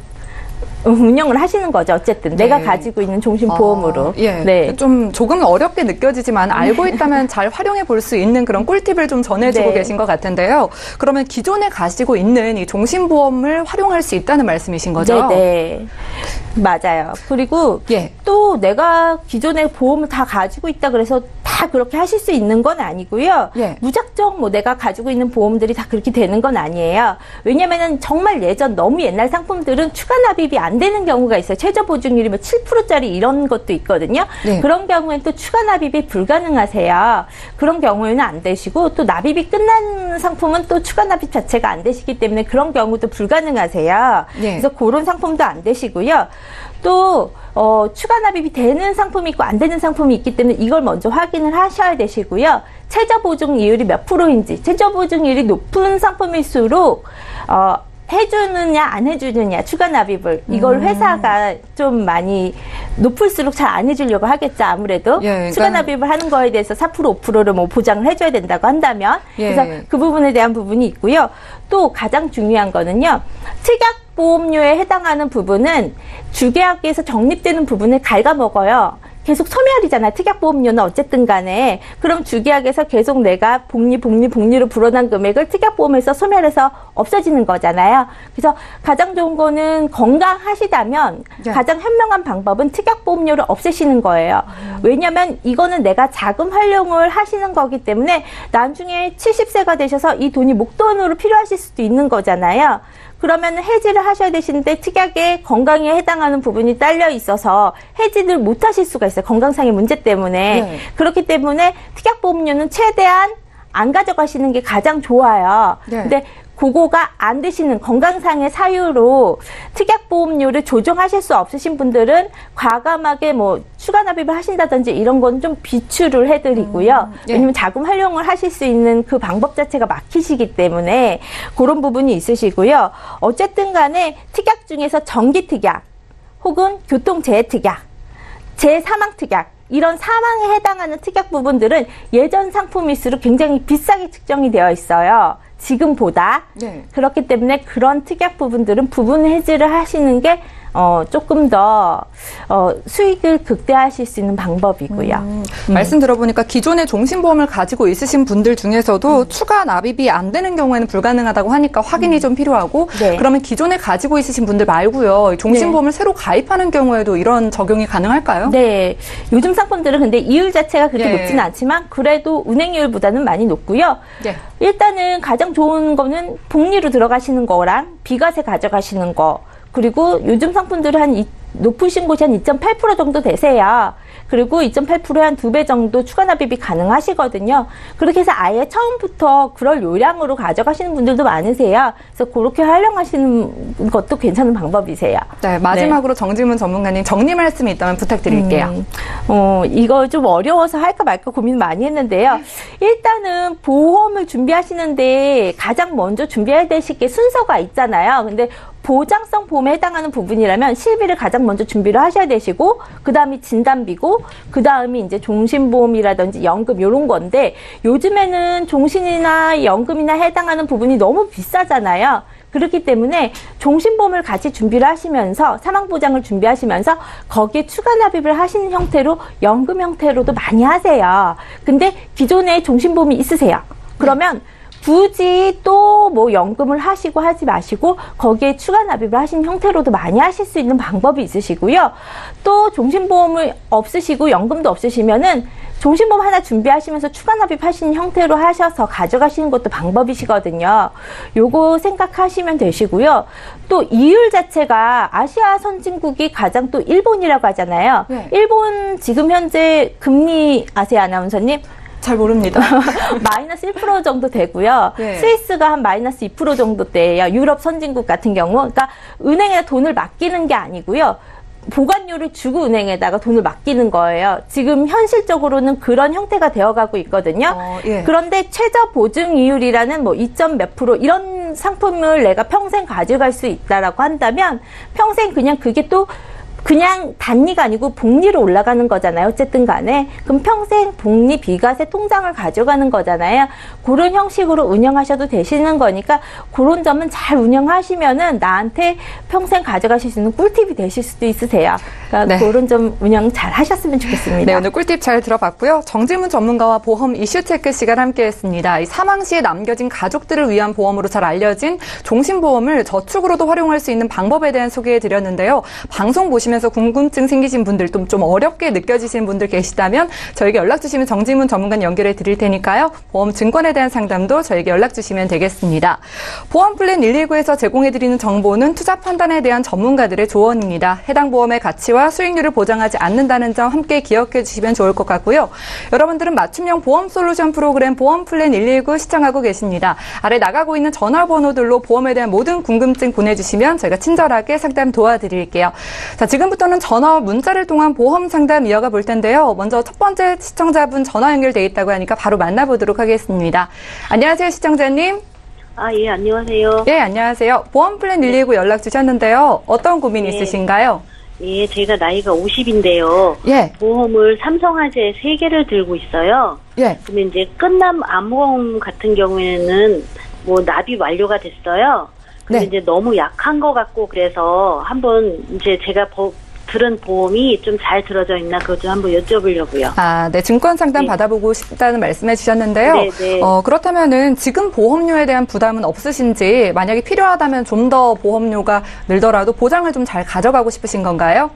운영을 하시는 거죠. 어쨌든 내가 가지고 있는 종신보험으로.
예.
네.
좀 조금 어렵게 느껴지지만 알고 있다면 잘 활용해 볼 수 있는 그런 꿀팁을 좀 전해주고
네.
계신 것 같은데요. 그러면 기존에 가지고 있는 이 종신보험을 활용할 수 있다는 말씀이신 거죠?
네. 맞아요. 그리고
예.
또 내가 기존에 보험을 다 가지고 있다 그래서 다 다 그렇게 하실 수 있는 건 아니고요.
예.
무작정 뭐 내가 가지고 있는 보험들이 다 그렇게 되는 건 아니에요. 왜냐면은 정말 예전 너무 옛날 상품들은 추가 납입이 안 되는 경우가 있어요. 최저 보증률이 뭐 7%짜리 이런 것도 있거든요.
네.
그런 경우에는 또 추가 납입이 불가능하세요. 그런 경우에는 안 되시고 또 납입이 끝난 상품은 또 추가 납입 자체가 안 되시기 때문에 그런 경우도 불가능하세요.
네.
그래서 그런 상품도 안 되시고요. 또 추가 납입이 되는 상품이 있고 안 되는 상품이 있기 때문에 이걸 먼저 확인을 하셔야 되시고요. 최저 보증이율이 몇 프로인지, 최저 보증이율이 높은 상품일수록 해주느냐 안 해주느냐 추가 납입을 이걸 회사가 좀 많이 높을수록 잘 안 해주려고 하겠죠. 아무래도
예, 그러니까
추가 납입을 하는 거에 대해서 4% 5%를 뭐 보장을 해줘야 된다고 한다면
예.
그래서 그 부분에 대한 부분이 있고요. 또 가장 중요한 거는요. 특약 보험료에 해당하는 부분은 주계약에서 적립되는 부분을 갉아먹어요. 계속 소멸이잖아요. 특약보험료는 어쨌든 간에. 그럼 주계약에서 계속 내가 복리로 불어난 금액을 특약보험에서 소멸해서 없어지는 거잖아요. 그래서 가장 좋은 거는 건강하시다면
네.
가장 현명한 방법은 특약보험료를 없애시는 거예요. 왜냐하면 이거는 내가 자금 활용을 하시는 거기 때문에 나중에 70세가 되셔서 이 돈이 목돈으로 필요하실 수도 있는 거잖아요. 그러면 해지를 하셔야 되시는데 특약에 건강에 해당하는 부분이 딸려 있어서 해지를 못 하실 수가 있어요. 건강상의 문제 때문에.
네.
그렇기 때문에 특약보험료는 최대한 안 가져가시는 게 가장 좋아요.
네.
근데 그거가 안 되시는 건강상의 사유로 특약보험료를 조정하실 수 없으신 분들은 과감하게 뭐 추가 납입을 하신다든지 이런 건 좀 비추를 해드리고요.
예.
왜냐면 자금 활용을 하실 수 있는 그 방법 자체가 막히시기 때문에 그런 부분이 있으시고요. 어쨌든 간에 특약 중에서 정기특약 혹은 교통재해특약, 재사망특약 이런 사망에 해당하는 특약 부분들은 예전 상품일수록 굉장히 비싸게 측정이 되어 있어요. 지금보다.
네.
그렇기 때문에 그런 특약 부분들은 부분 해지를 하시는 게 조금 더 수익을 극대화하실 수 있는 방법이고요.
말씀 들어보니까 기존의 종신보험을 가지고 있으신 분들 중에서도 추가 납입이 안 되는 경우에는 불가능하다고 하니까 확인이 좀 필요하고
네.
그러면 기존에 가지고 있으신 분들 말고요. 종신보험을 새로 가입하는 경우에도 이런 적용이 가능할까요?
네. 요즘 상품들은 근데 이율 자체가 그렇게
예.
높지는 않지만 그래도 은행이율보다는 많이 높고요.
예.
일단은 가장 좋은 거는 복리로 들어가시는 거랑 비과세 가져가시는 거. 그리고 요즘 상품들은 높으신 곳이 한 2.8% 정도 되세요. 그리고 2.8%에 한 2배 정도 추가 납입이 가능하시거든요. 그렇게 해서 아예 처음부터 그럴 요량으로 가져가시는 분들도 많으세요. 그래서 그렇게 활용하시는 것도 괜찮은 방법이세요.
네, 마지막으로 정질문 전문가님 정리 말씀이 있다면 부탁드릴게요.
이거 좀 어려워서 할까 말까 고민 많이 했는데요. 일단은 보험을 준비하시는데 가장 먼저 준비해야 되실 게 순서가 있잖아요. 근데 보장성 보험에 해당하는 부분이라면 실비를 가장 먼저 준비를 하셔야 되시고 그 다음이 진단비고 그 다음이 이제 종신보험이라든지 연금 이런 건데 요즘에는 종신이나 연금이나 해당하는 부분이 너무 비싸잖아요. 그렇기 때문에 종신보험을 같이 준비를 하시면서 사망보장을 준비하시면서 거기에 추가 납입을 하시는 형태로 연금 형태로도 많이 하세요. 근데 기존에 종신보험이 있으세요. 그러면 굳이 또 뭐 연금을 하시고 하지 마시고 거기에 추가 납입을 하신 형태로도 많이 하실 수 있는 방법이 있으시고요. 또 종신보험을 없으시고 연금도 없으시면은 종신보험 하나 준비하시면서 추가 납입하시는 형태로 하셔서 가져가시는 것도 방법이시거든요. 요거 생각하시면 되시고요. 또 이율 자체가 아시아 선진국이 가장 또 일본이라고 하잖아요.
네.
일본 지금 현재 금리 아세요, 아나운서님?
잘 모릅니다.
마이너스 1% 정도 되고요.
네.
스위스가 한 마이너스 2% 정도대예요. 유럽 선진국 같은 경우. 그러니까 은행에 돈을 맡기는 게 아니고요. 보관료를 주고 은행에다가 돈을 맡기는 거예요. 지금 현실적으로는 그런 형태가 되어가고 있거든요.
예.
그런데 최저 보증 이율이라는 뭐 2점 몇 프로 이런 상품을 내가 평생 가져갈 수 있다라고 한다면 평생 그냥 그게 또 그냥 단리가 아니고 복리로 올라가는 거잖아요. 어쨌든 간에. 그럼 평생 복리 비과세 통장을 가져가는 거잖아요. 그런 형식으로 운영하셔도 되시는 거니까 그런 점은 잘 운영하시면은 나한테 평생 가져가실 수 있는 꿀팁이 되실 수도 있으세요. 그러니까
네.
그런 점 운영 잘 하셨으면 좋겠습니다.
네, 오늘 꿀팁 잘 들어봤고요. 정질문 전문가와 보험 이슈 체크 시간 함께했습니다. 이 사망 시에 남겨진 가족들을 위한 보험으로 잘 알려진 종신보험을 저축으로도 활용할 수 있는 방법에 대한 소개해드렸는데요. 방송 보시면 들으시면서 궁금증 생기신 분들, 좀 어렵게 느껴지시는 분들 계시다면 저에게 연락 주시면 정지문 전문가님 연결해 드릴 테니까요. 보험 증권에 대한 상담도 저에게 연락 주시면 되겠습니다. 보험플랜 119에서 제공해 드리는 정보는 투자 판단에 대한 전문가들의 조언입니다. 해당 보험의 가치와 수익률을 보장하지 않는다는 점 함께 기억해 주시면 좋을 것 같고요. 여러분들은 맞춤형 보험 솔루션 프로그램 보험플랜 119 시청하고 계십니다. 아래 나가고 있는 전화번호들로 보험에 대한 모든 궁금증 보내주시면 저희가 친절하게 상담 도와드릴게요. 자, 지금부터는 전화와 문자를 통한 보험 상담 이어가 볼 텐데요. 먼저 첫 번째 시청자분 전화 연결돼 있다고 하니까 바로 만나보도록 하겠습니다. 안녕하세요, 시청자님.
예, 안녕하세요.
예, 안녕하세요. 보험플랜 119 연락 주셨는데요. 어떤 고민 있으신가요?
예, 제가 나이가 50인데요.
예.
보험을 삼성화재 3개를 들고 있어요.
예.
근데 이제 끝남 암보험 같은 경우에는 뭐 납입 완료가 됐어요. 근데
네.
이제 너무 약한 것 같고 그래서 한번 이제 제가 들은 보험이 좀 잘 들어져 있나 그것 좀 한번 여쭤보려고요.
아, 네. 증권 상담
네.
받아보고 싶다는 말씀해 주셨는데요.
네, 네.
그렇다면은 지금 보험료에 대한 부담은 없으신지, 만약에 필요하다면 좀 더 보험료가 늘더라도 보장을 좀 잘 가져가고 싶으신 건가요?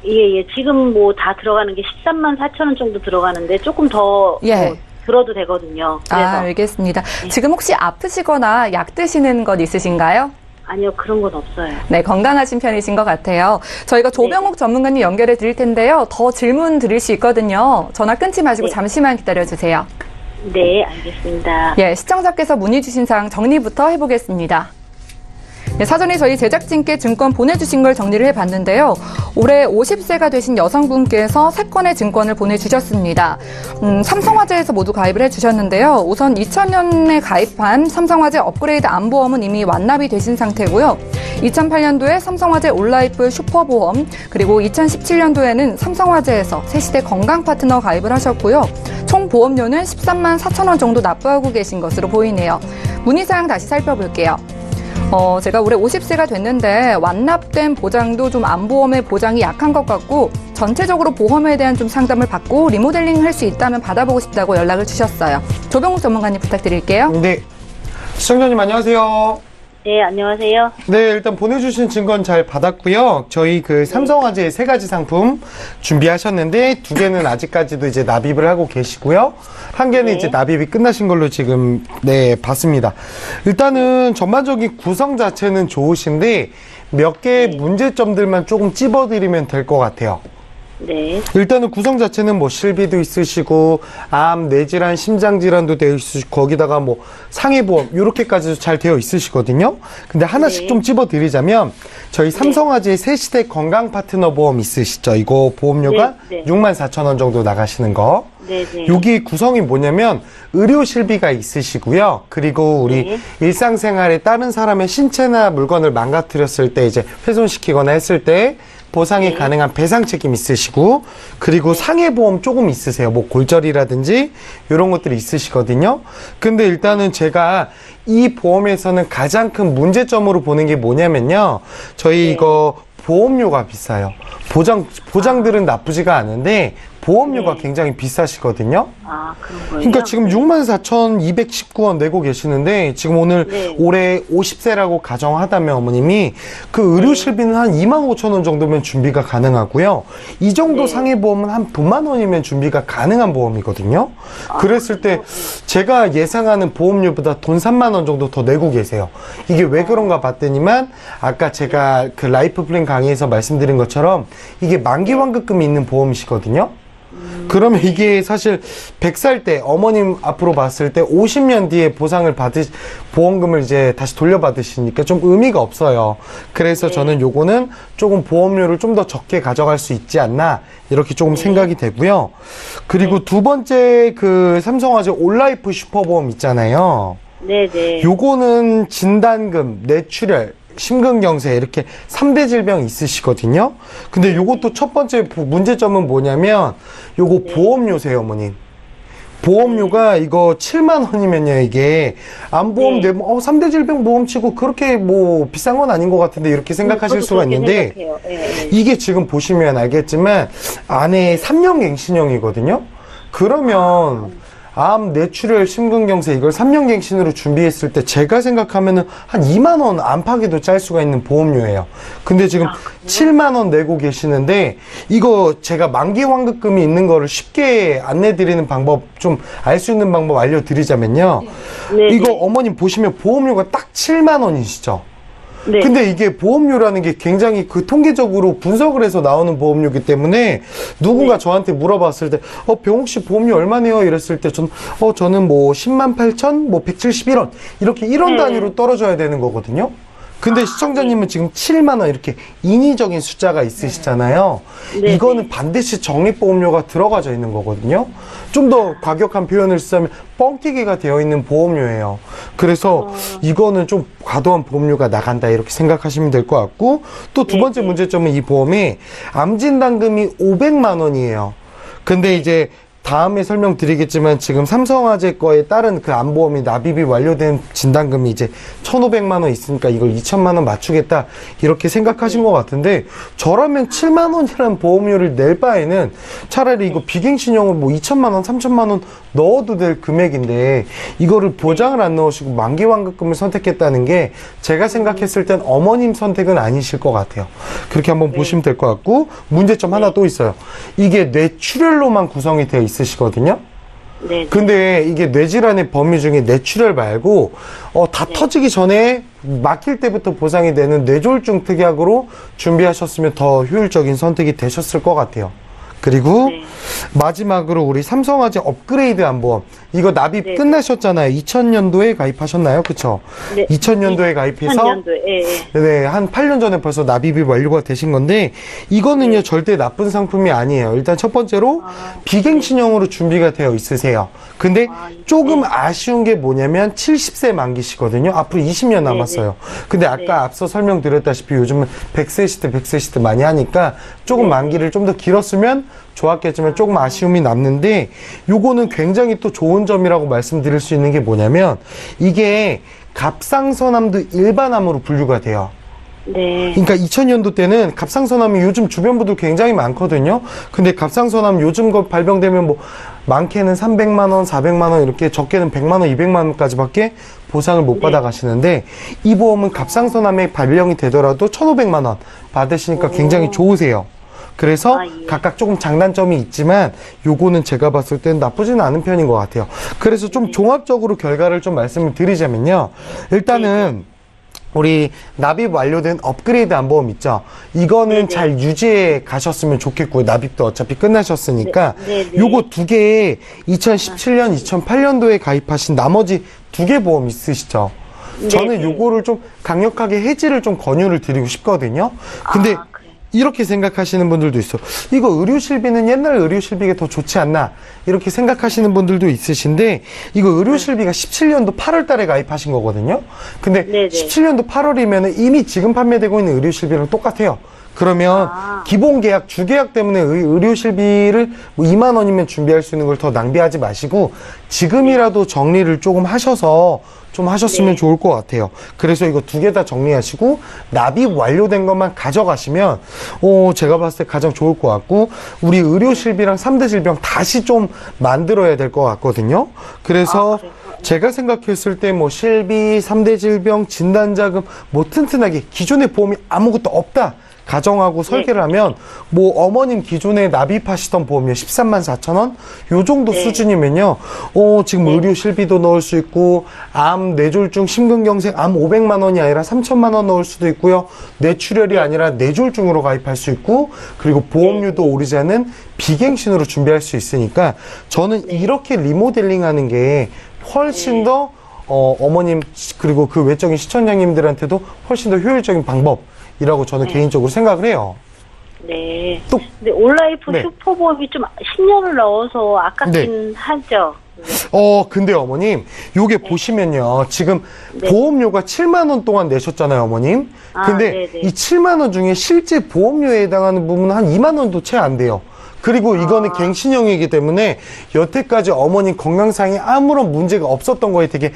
예. 지금 뭐 다 들어가는 게 13만 4천 원 정도 들어가는데 조금 더
예.
뭐 들어도 되거든요. 그래서.
알겠습니다. 지금 혹시 아프시거나 약 드시는 것 있으신가요?
아니요, 그런 건 없어요.
네, 건강하신 편이신 것 같아요. 저희가 조병욱 전문가님 연결해 드릴 텐데요. 더 질문 드릴 수 있거든요. 전화 끊지 마시고
네.
잠시만 기다려 주세요.
네, 알겠습니다.
예, 시청자께서 문의 주신 사항 정리부터 해보겠습니다. 네, 사전에 저희 제작진께 증권 보내주신 걸 정리를 해봤는데요. 올해 50세가 되신 여성분께서 3건의 증권을 보내주셨습니다. 삼성화재에서 모두 가입을 해주셨는데요. 우선 2000년에 가입한 삼성화재 업그레이드 암보험은 이미 완납이 되신 상태고요. 2008년도에 삼성화재 올라이프 슈퍼보험, 그리고 2017년도에는 삼성화재에서 새시대 건강파트너 가입을 하셨고요. 총 보험료는 13만 4천 원 정도 납부하고 계신 것으로 보이네요. 문의사항 다시 살펴볼게요. 제가 올해 50세가 됐는데 완납된 보장도 좀 암보험의 보장이 약한 것 같고 전체적으로 보험에 대한 좀 상담을 받고 리모델링 할 수 있다면 받아보고 싶다고 연락을 주셨어요. 조병욱 전문가님 부탁드릴게요.
네. 시청자님 안녕하세요.
네, 안녕하세요.
네, 일단 보내주신 증권 잘 받았고요. 저희 삼성화재 3가지 상품 준비하셨는데 2개는 아직까지도 이제 납입을 하고 계시고요. 1개는
네.
이제 납입이 끝나신 걸로 지금 봤습니다. 일단은 전반적인 구성 자체는 좋으신데 몇 개의 문제점들만 조금 찝어드리면 될 것 같아요.
네.
일단은 구성 자체는 뭐 실비도 있으시고 암, 뇌질환, 심장질환도 되어 있으시고 거기다가 뭐 상해보험 이렇게까지도 잘 되어 있으시거든요. 근데 하나씩
네.
좀 찝어드리자면 저희 삼성화재 새시대 건강파트너 보험 있으시죠? 이거 보험료가
네.
6만 4천 원 정도 나가시는 거.
네.
여기 구성이 뭐냐면 의료 실비가 있으시고요. 그리고 우리
네.
일상생활에 다른 사람의 신체나 물건을 망가뜨렸을 때 이제 훼손시키거나 했을 때 보상이
네.
가능한 배상 책임 있으시고, 그리고 상해보험 조금 있으세요. 뭐 골절이라든지 이런 것들이 있으시거든요. 근데 일단은 제가 이 보험에서는 가장 큰 문제점으로 보는 게 뭐냐면요. 저희 이거 보험료가 비싸요. 보장들은 나쁘지가 않은데 보험료가
네.
굉장히 비싸시거든요.
아, 그런 거예요?
그러니까 지금 64,219원 내고 계시는데 지금 오늘
네.
올해 50세라고 가정하다면 어머님이 그 의료 실비는 한 25,000원 정도면 준비가 가능하고요. 이 정도
네.
상해보험은 한 9만 원이면 준비가 가능한 보험이거든요. 그랬을 때 제가 예상하는 보험료보다 돈 3만 원 정도 더 내고 계세요. 이게 왜 그런가 봤더니만 아까 제가 그 라이프 플랜 강의에서 말씀드린 것처럼 이게 만기 환급금이 있는 보험이시거든요. 그러면 이게 사실 100살 때 어머님 앞으로 봤을 때 50년 뒤에 보험금을 이제 다시 돌려받으시니까 좀 의미가 없어요. 그래서 저는 요거는 조금 보험료를 좀 더 적게 가져갈 수 있지 않나 이렇게 조금 생각이 되고요. 그리고 두 번째 그 삼성화재 올라이프 슈퍼보험 있잖아요.
네네.
요거는 진단금, 뇌출혈, 심근경색 이렇게 3대 질병 있으시거든요. 근데 요것도 첫 번째 문제점은 뭐냐면 요거 보험료세요, 어머님. 보험료가 이거 7만 원이면요, 이게 암보험
네.
3대 질병 보험 치고 그렇게 뭐 비싼 건 아닌 것 같은데 이렇게 생각하실
저도
수가
그렇게
있는데
생각해요. 네.
이게 지금 보시면 알겠지만 안에 3년 갱신형이거든요. 그러면 암, 뇌출혈, 심근경색 이걸 3년갱신으로 준비했을 때 제가 생각하면은 한 2만 원 안팎에도 짤 수가 있는 보험료예요. 근데 지금 7만 원 내고 계시는데 이거 제가 만기 환급금이 있는 거를 쉽게 안내 드리는 방법 좀 알 수 있는 방법 알려드리자면요.
네.
이거 어머님 보시면 보험료가 딱 7만 원이시죠.
네.
근데 이게 보험료라는 게 굉장히 그 통계적으로 분석을 해서 나오는 보험료이기 때문에 누군가 저한테 물어봤을 때, 병욱 씨 보험료 얼마네요? 이랬을 때 저는 뭐 10만 8천, 뭐 171원. 이렇게 1원 단위로 떨어져야 되는 거거든요. 근데 시청자님은 지금 7만 원 이렇게 인위적인 숫자가 있으시잖아요.
네.
이거는 반드시 적립보험료가 들어가져 있는 거거든요. 좀 더 과격한 표현을 쓰자면 뻥튀기가 되어 있는 보험료예요. 그래서 이거는 좀 과도한 보험료가 나간다 이렇게 생각하시면 될 것 같고, 또 두 번째 문제점은 이 보험이 암진단금이 500만 원이에요. 근데 이제 다음에 설명드리겠지만 지금 삼성화재 거에 따른 그 암보험이 납입이 완료된 진단금이 이제 1,500만 원 있으니까 이걸 2천만 원 맞추겠다 이렇게 생각하신 것 같은데, 저라면 7만 원이라는 보험료를 낼 바에는 차라리 이거 비갱신형을 뭐 2천만 원, 3천만 원 넣어도 될 금액인데 이거를 보장을 안 넣으시고 만기 환급금을 선택했다는 게 제가 생각했을 땐 어머님 선택은 아니실 것 같아요. 그렇게 한번 보시면 될 것 같고, 문제점 하나 또 있어요. 이게 뇌출혈로만 구성이 되어 있으시거든요.
네.
근데 이게 뇌질환의 범위 중에 뇌출혈 말고 다 터지기 전에 막힐 때부터 보상이 되는 뇌졸중 특약으로 준비하셨으면 더 효율적인 선택이 되셨을 것 같아요. 그리고
네.
마지막으로 우리 삼성화재 업그레이드 암보험, 이거 납입
네.
끝나셨잖아요. 2000년도에 가입하셨나요? 그쵸?
네.
2000년도에 가입해서
2000년도에
네, 한 8년 전에 벌써 납입이 완료가 되신 건데, 이거는요 절대 나쁜 상품이 아니에요. 일단 첫 번째로 비갱신형으로 준비가 되어 있으세요. 근데 조금 아쉬운 게 뭐냐면 70세 만기시거든요. 앞으로 20년 남았어요. 근데 아까 앞서 설명드렸다시피 요즘은 100세 시대 100세 시대 많이 하니까 조금 만기를 좀 더 길었으면 좋았겠지만 조금 아쉬움이 남는데, 요거는 굉장히 또 좋은 점이라고 말씀드릴 수 있는 게 뭐냐면 이게 갑상선암도 일반암으로 분류가 돼요.
네.
그러니까 2000년도 때는 갑상선암이 요즘 주변 분들 굉장히 많거든요. 근데 갑상선암 요즘 거 발병되면 뭐 많게는 300만 원, 400만 원 이렇게 적게는 100만 원, 200만 원까지밖에 보상을 못 받아 가시는데, 이 보험은 갑상선암에 발병이 되더라도 1,500만 원 받으시니까 굉장히 좋으세요. 그래서
예.
각각 조금 장단점이 있지만 요거는 제가 봤을 땐 나쁘지는 않은 편인 것 같아요. 그래서 좀 종합적으로 결과를 좀 말씀을 드리자면요. 일단은 우리 납입 완료된 업그레이드 암보험 있죠. 이거는 잘 유지해 가셨으면 좋겠고요. 납입도 어차피 끝나셨으니까. 요거 두 개에 2017년, 2008년도에 가입하신 나머지 두 개 보험 있으시죠. 저는 요거를 좀 강력하게 해지를 좀 권유를 드리고 싶거든요. 근데 이렇게 생각하시는 분들도 있어. 이거 의료실비는 옛날 의료실비가 더 좋지 않나 이렇게 생각하시는 분들도 있으신데, 이거 의료실비가 17년도 8월 달에 가입하신 거거든요. 근데 17년도 8월이면 이미 지금 판매되고 있는 의료실비랑 똑같아요. 그러면 기본 계약, 주계약 때문에 의료실비를 뭐 2만 원이면 준비할 수 있는 걸 더 낭비하지 마시고 지금이라도 정리를 조금 하셔서 좀 하셨으면 좋을 것 같아요. 그래서 이거 두 개 다 정리하시고 납입 완료된 것만 가져가시면 제가 봤을 때 가장 좋을 것 같고, 우리 의료실비랑 3대 질병 다시 좀 만들어야 될 것 같거든요. 그래서 제가 생각했을 때 뭐 실비, 3대 질병, 진단자금 뭐 튼튼하게 기존의 보험이 아무것도 없다 가정하고 설계를 하면 뭐 어머님 기존에 납입하시던 보험료 13만 4천 원? 요 정도 수준이면요. 지금 의료 실비도 넣을 수 있고, 암, 뇌졸중, 심근경색, 암 500만 원이 아니라 3천만 원 넣을 수도 있고요. 뇌출혈이 아니라 뇌졸중으로 가입할 수 있고, 그리고 보험료도 오르지 않은 비갱신으로 준비할 수 있으니까 저는 이렇게 리모델링 하는 게 훨씬 더 어머님 그리고 그 외적인 시청자님들한테도 훨씬 더 효율적인 방법이라고 저는 개인적으로 생각을 해요.
네.
또,
근데 온라이프
네.
슈퍼보험이 좀 10년을 넣어서 아깝긴 하죠.
근데 어머님, 요게 보시면요. 지금 보험료가 7만 원 동안 내셨잖아요, 어머님. 근데 이 7만 원 중에 실제 보험료에 해당하는 부분은 한 2만 원도 채 안 돼요. 그리고 이거는 갱신형이기 때문에 여태까지 어머님 건강상에 아무런 문제가 없었던 거에 되게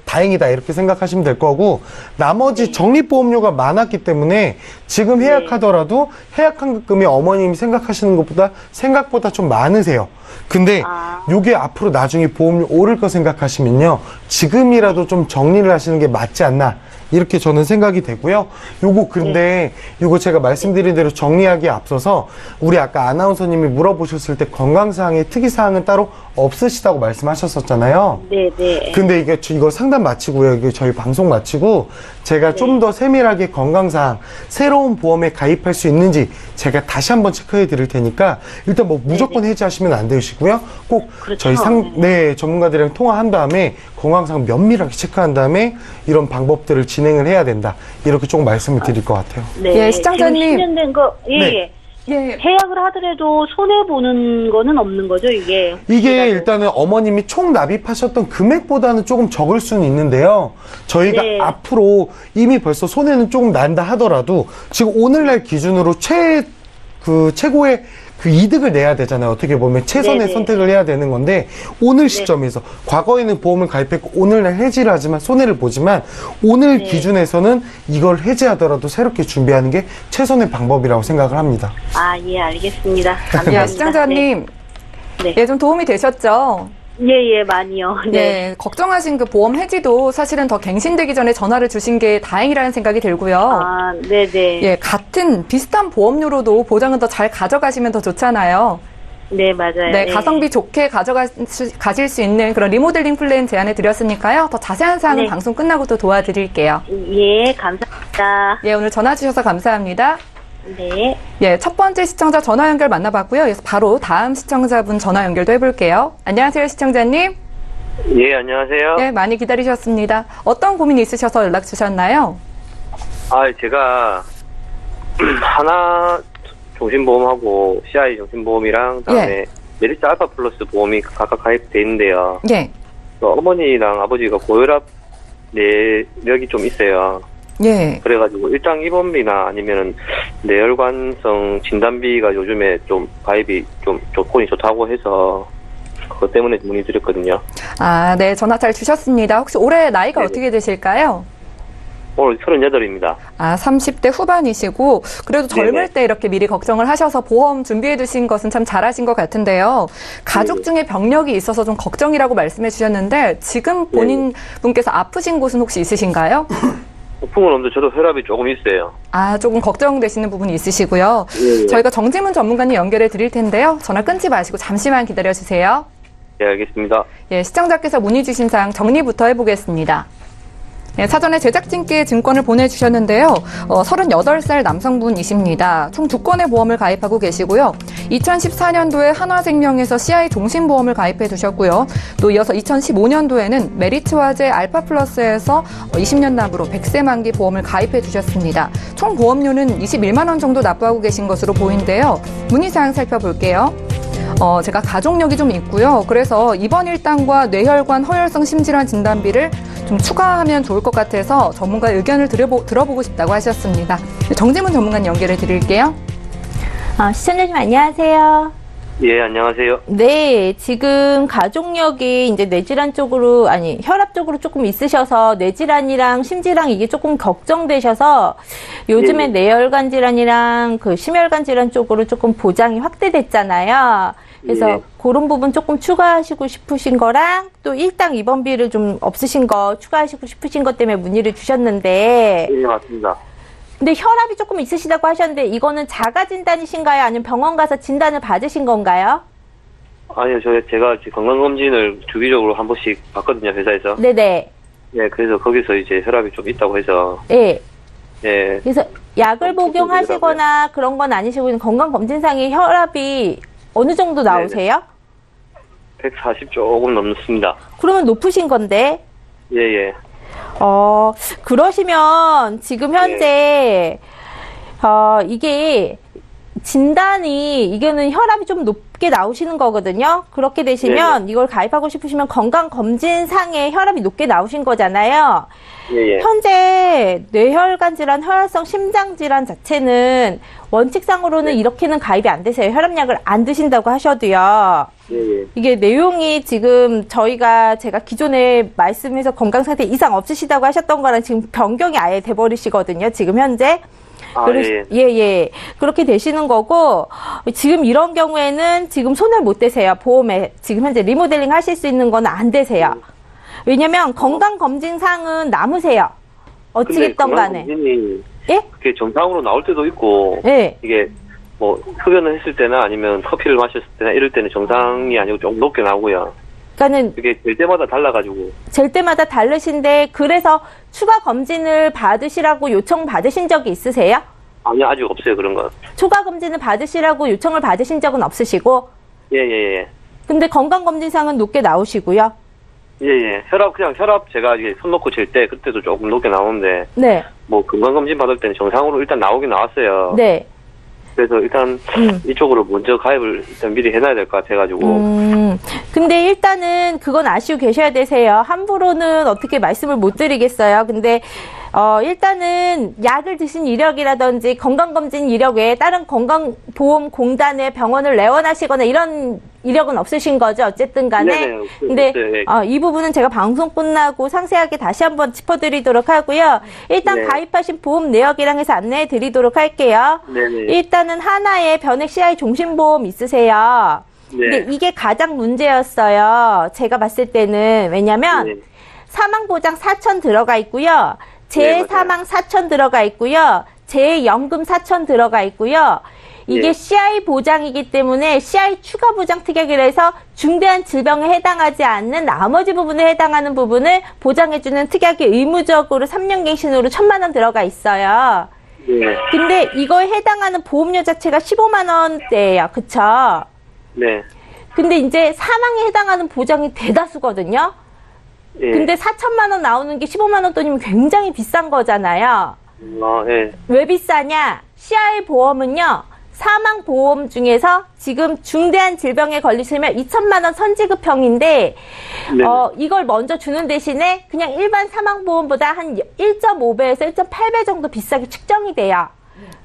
다행이다 이렇게 생각하시면 될 거고, 나머지 적립보험료가 많았기 때문에 지금 해약하더라도 해약환급금이 어머님이 생각하시는 것보다 생각보다 좀 많으세요. 근데 요게 앞으로 나중에 보험료 오를 거 생각하시면요, 지금이라도 좀 정리를 하시는 게 맞지 않나 이렇게 저는 생각이 되고요. 요거 근데 요거 제가 말씀드린 대로 정리하기에 앞서서 우리 아까 아나운서님이 물어보셨을 때 건강사항의 특이사항은 따로 없으시다고 말씀하셨었잖아요.
네네.
근데 이거 상담 마치고요. 이게 저희 방송 마치고 제가 좀 더 세밀하게 건강사항 새로운 보험에 가입할 수 있는지 제가 다시 한번 체크해 드릴 테니까 일단 뭐 무조건 해지하시면 안 되시고요. 꼭
그렇죠.
저희 전문가들이랑 통화한 다음에 건강사항 면밀하게 체크한 다음에 이런 방법들을 진행을 해야 된다. 이렇게 조금 말씀을 드릴 것 같아요.
네.
예, 시청자님.
지금 10년 된 거,
네.
예.
해약을 하더라도 손해보는 거는 없는 거죠, 이게?
이게 일단은 어머님이 총 납입하셨던 금액보다는 조금 적을 수는 있는데요. 저희가
네.
앞으로 이미 벌써 손해는 조금 난다 하더라도 지금 오늘날 기준으로 최고의 그 이득을 내야 되잖아요. 어떻게 보면 최선의
네네.
선택을 해야 되는 건데 오늘 시점에서 과거에는 보험을 가입했고 오늘날 해지를 하지만 손해를 보지만 오늘 기준에서는 이걸 해지하더라도 새롭게 준비하는 게 최선의 방법이라고 생각을 합니다.
아, 예, 알겠습니다. 감사합니다.
예, 시청자님.
네.
예, 좀 도움이 되셨죠?
예, 많이요. 네.
네, 걱정하신 그 보험 해지도 사실은 더 갱신되기 전에 전화를 주신 게 다행이라는 생각이 들고요.
아, 네네.
예, 같은 비슷한 보험료로도 보장은 더 잘 가져가시면 더 좋잖아요.
네, 맞아요.
네, 가성비 좋게 가질 수 있는 그런 리모델링 플랜 제안해 드렸으니까요. 더 자세한 사항은
네.
방송 끝나고 또 도와드릴게요.
예, 감사합니다.
예, 오늘 전화 주셔서 감사합니다.
네.
예, 첫 번째 시청자 전화 연결 만나봤고요. 그래서 바로 다음 시청자분 전화 연결도 해볼게요. 안녕하세요, 시청자님.
예, 안녕하세요.
예, 많이 기다리셨습니다. 어떤 고민이 있으셔서 연락 주셨나요?
제가 하나 종신보험하고 CI 종신보험이랑 그다음에 메리츠 알파 플러스 보험이 각각 가입돼 있는데요.
예.
어머니랑 아버지가 고혈압 내력이 좀 있어요.
예.
그래가지고 일당 입원비나 아니면은 뇌혈관성 진단비가 요즘에 좀 가입이 좀 조건이 좋다고 해서 그것 때문에 문의드렸거든요.
아, 네, 전화 잘 주셨습니다. 혹시 올해 나이가
네네.
어떻게 되실까요?
오늘 38입니다.
아, 30대 후반이시고 그래도 젊을
네네.
때 이렇게 미리 걱정을 하셔서 보험 준비해 두신 것은 참 잘하신 것 같은데요. 가족 중에 병력이 있어서 좀 걱정이라고 말씀해 주셨는데 지금 본인 분께서 아프신 곳은 혹시 있으신가요?
폭풍은 없는데 저도 혈압이 조금 있어요.
아, 조금 걱정되시는 부분이 있으시고요.
예.
저희가 정지문 전문가님 연결해 드릴 텐데요. 전화 끊지 마시고 잠시만 기다려 주세요.
예, 알겠습니다.
예, 시청자께서 문의 주신 사항 정리부터 해보겠습니다. 예, 사전에 제작진께 증권을 보내주셨는데요. 38살 남성분이십니다. 총 2건의 보험을 가입하고 계시고요. 2014년도에 한화생명에서 CI 종신보험을 가입해 두셨고요. 또 이어서 2015년도에는 메리츠화재 알파플러스에서 20년 납으로 100세 만기 보험을 가입해 두셨습니다. 총 보험료는 21만 원 정도 납부하고 계신 것으로 보이는데요. 문의사항 살펴볼게요. 제가 가족력이 좀 있고요. 그래서 입원 일당과 뇌혈관 허혈성 심질환 진단비를 좀 추가하면 좋을 것 같아서 전문가의 의견을 들어보고 싶다고 하셨습니다. 정지문 전문가님 연결해 드릴게요.
시청자님 안녕하세요.
예, 안녕하세요.
네, 지금 가족력이 이제 뇌질환 쪽으로, 혈압 쪽으로 조금 있으셔서 뇌질환이랑 심질환 이게 조금 걱정되셔서 요즘에 뇌혈관 질환이랑 그 심혈관 질환 쪽으로 조금 보장이 확대됐잖아요. 그래서 그런 부분 조금 추가하시고 싶으신 거랑 또 일당 입원비를 좀 없으신 거 추가하시고 싶으신 것 때문에 문의를 주셨는데.
예, 맞습니다.
근데 혈압이 조금 있으시다고 하셨는데 이거는 자가 진단이신가요? 아니면 병원 가서 진단을 받으신 건가요?
아니요, 제가 건강검진을 주기적으로 한 번씩 받거든요, 회사에서.
네네.
네, 그래서 거기서 이제 혈압이 좀 있다고 해서.
네.
예.
그래서 약을 복용하시거나 그런 건 아니시고 건강검진상에 혈압이 어느 정도 나오세요?
140 조금 넘습니다.
그러면 높으신 건데.
예, 예.
그러시면 지금 현재 이게 진단이 이거는 혈압이 좀 높게 나오시는 거거든요. 그렇게 되시면 이걸 가입하고 싶으시면 건강검진상에 혈압이 높게 나오신 거잖아요.
예.
현재 뇌혈관 질환, 혈압성 심장 질환 자체는 원칙상으로는 이렇게는 가입이 안 되세요. 혈압약을 안 드신다고 하셔도요.
예.
이게 내용이 지금 제가 기존에 말씀해서 건강 상태 이상 없으시다고 하셨던 거랑 지금 변경이 아예 돼버리시거든요. 지금 현재. 예. 그렇게 되시는 거고, 지금 이런 경우에는 지금 손을 못 대세요. 보험에. 지금 현재 리모델링 하실 수 있는 건 안 되세요. 왜냐면 건강검진상은 남으세요. 어찌겠든 간에.
건강검진이
예?
그게 정상으로 나올 때도 있고,
예.
이게 뭐 흡연을 했을 때나 아니면 커피를 마셨을 때나 이럴 때는 정상이 아니고 좀 높게 나오고요.
그러니까는
그게 될 때마다 달라가지고.
잴 때마다 다르신데 그래서 추가 검진을 받으시라고 요청 받으신 적이 있으세요?
아니 아직 없어요 그런 거.
추가 검진을 받으시라고 요청을 받으신 적은 없으시고.
예.
근데 건강검진상은 높게 나오시고요.
예. 혈압 제가 이게 손 놓고 잴 때 그때도 조금 높게 나오는데.
네.
뭐 건강검진 받을 때는 정상으로 일단 나오긴 나왔어요.
네.
그래서 일단 이쪽으로 먼저 가입을 일단 미리 해놔야 될 것 같아가지고.
근데 일단은 그건 아시고 계셔야 되세요. 함부로는 어떻게 말씀을 못 드리겠어요. 근데 일단은 약을 드신 이력이라든지 건강검진 이력 외에 다른 건강보험공단에 병원을 내원하시거나 이런 이력은 없으신 거죠. 어쨌든 간에.
네네,
근데
없어요.
이 부분은 제가 방송 끝나고 상세하게 다시 한번 짚어드리도록 하고요. 일단
네.
가입하신 보험 내역이랑 해서 안내해 드리도록 할게요.
네네.
일단은 하나의 변액 CI 종신보험 있으세요.
네.
근데 이게 가장 문제였어요. 제가 봤을 때는. 왜냐면
네.
사망보장 4천 들어가 있고요.
네,
재사망 4천 들어가 있고요. 재연금 4천 들어가 있고요. 이게
네.
CI 보장이기 때문에 CI 추가 보장 특약이라 해서 중대한 질병에 해당하지 않는 나머지 부분에 해당하는 부분을 보장해주는 특약이 의무적으로 3년갱신으로 1,000만 원 들어가 있어요.
네.
근데 이거에 해당하는 보험료 자체가 15만 원대예요. 그쵸?
네.
근데 이제 사망에 해당하는 보장이 대다수거든요.
예.
근데 4천만 원 나오는 게 15만 원 돈이면 굉장히 비싼 거잖아요.
예.
왜 비싸냐? CI 보험은요. 사망 보험 중에서 지금 중대한 질병에 걸리시면 2천만 원 선지급형인데
네.
이걸 먼저 주는 대신에 그냥 일반 사망 보험보다 한 1.5배에서 1.8배 정도 비싸게 측정이 돼요.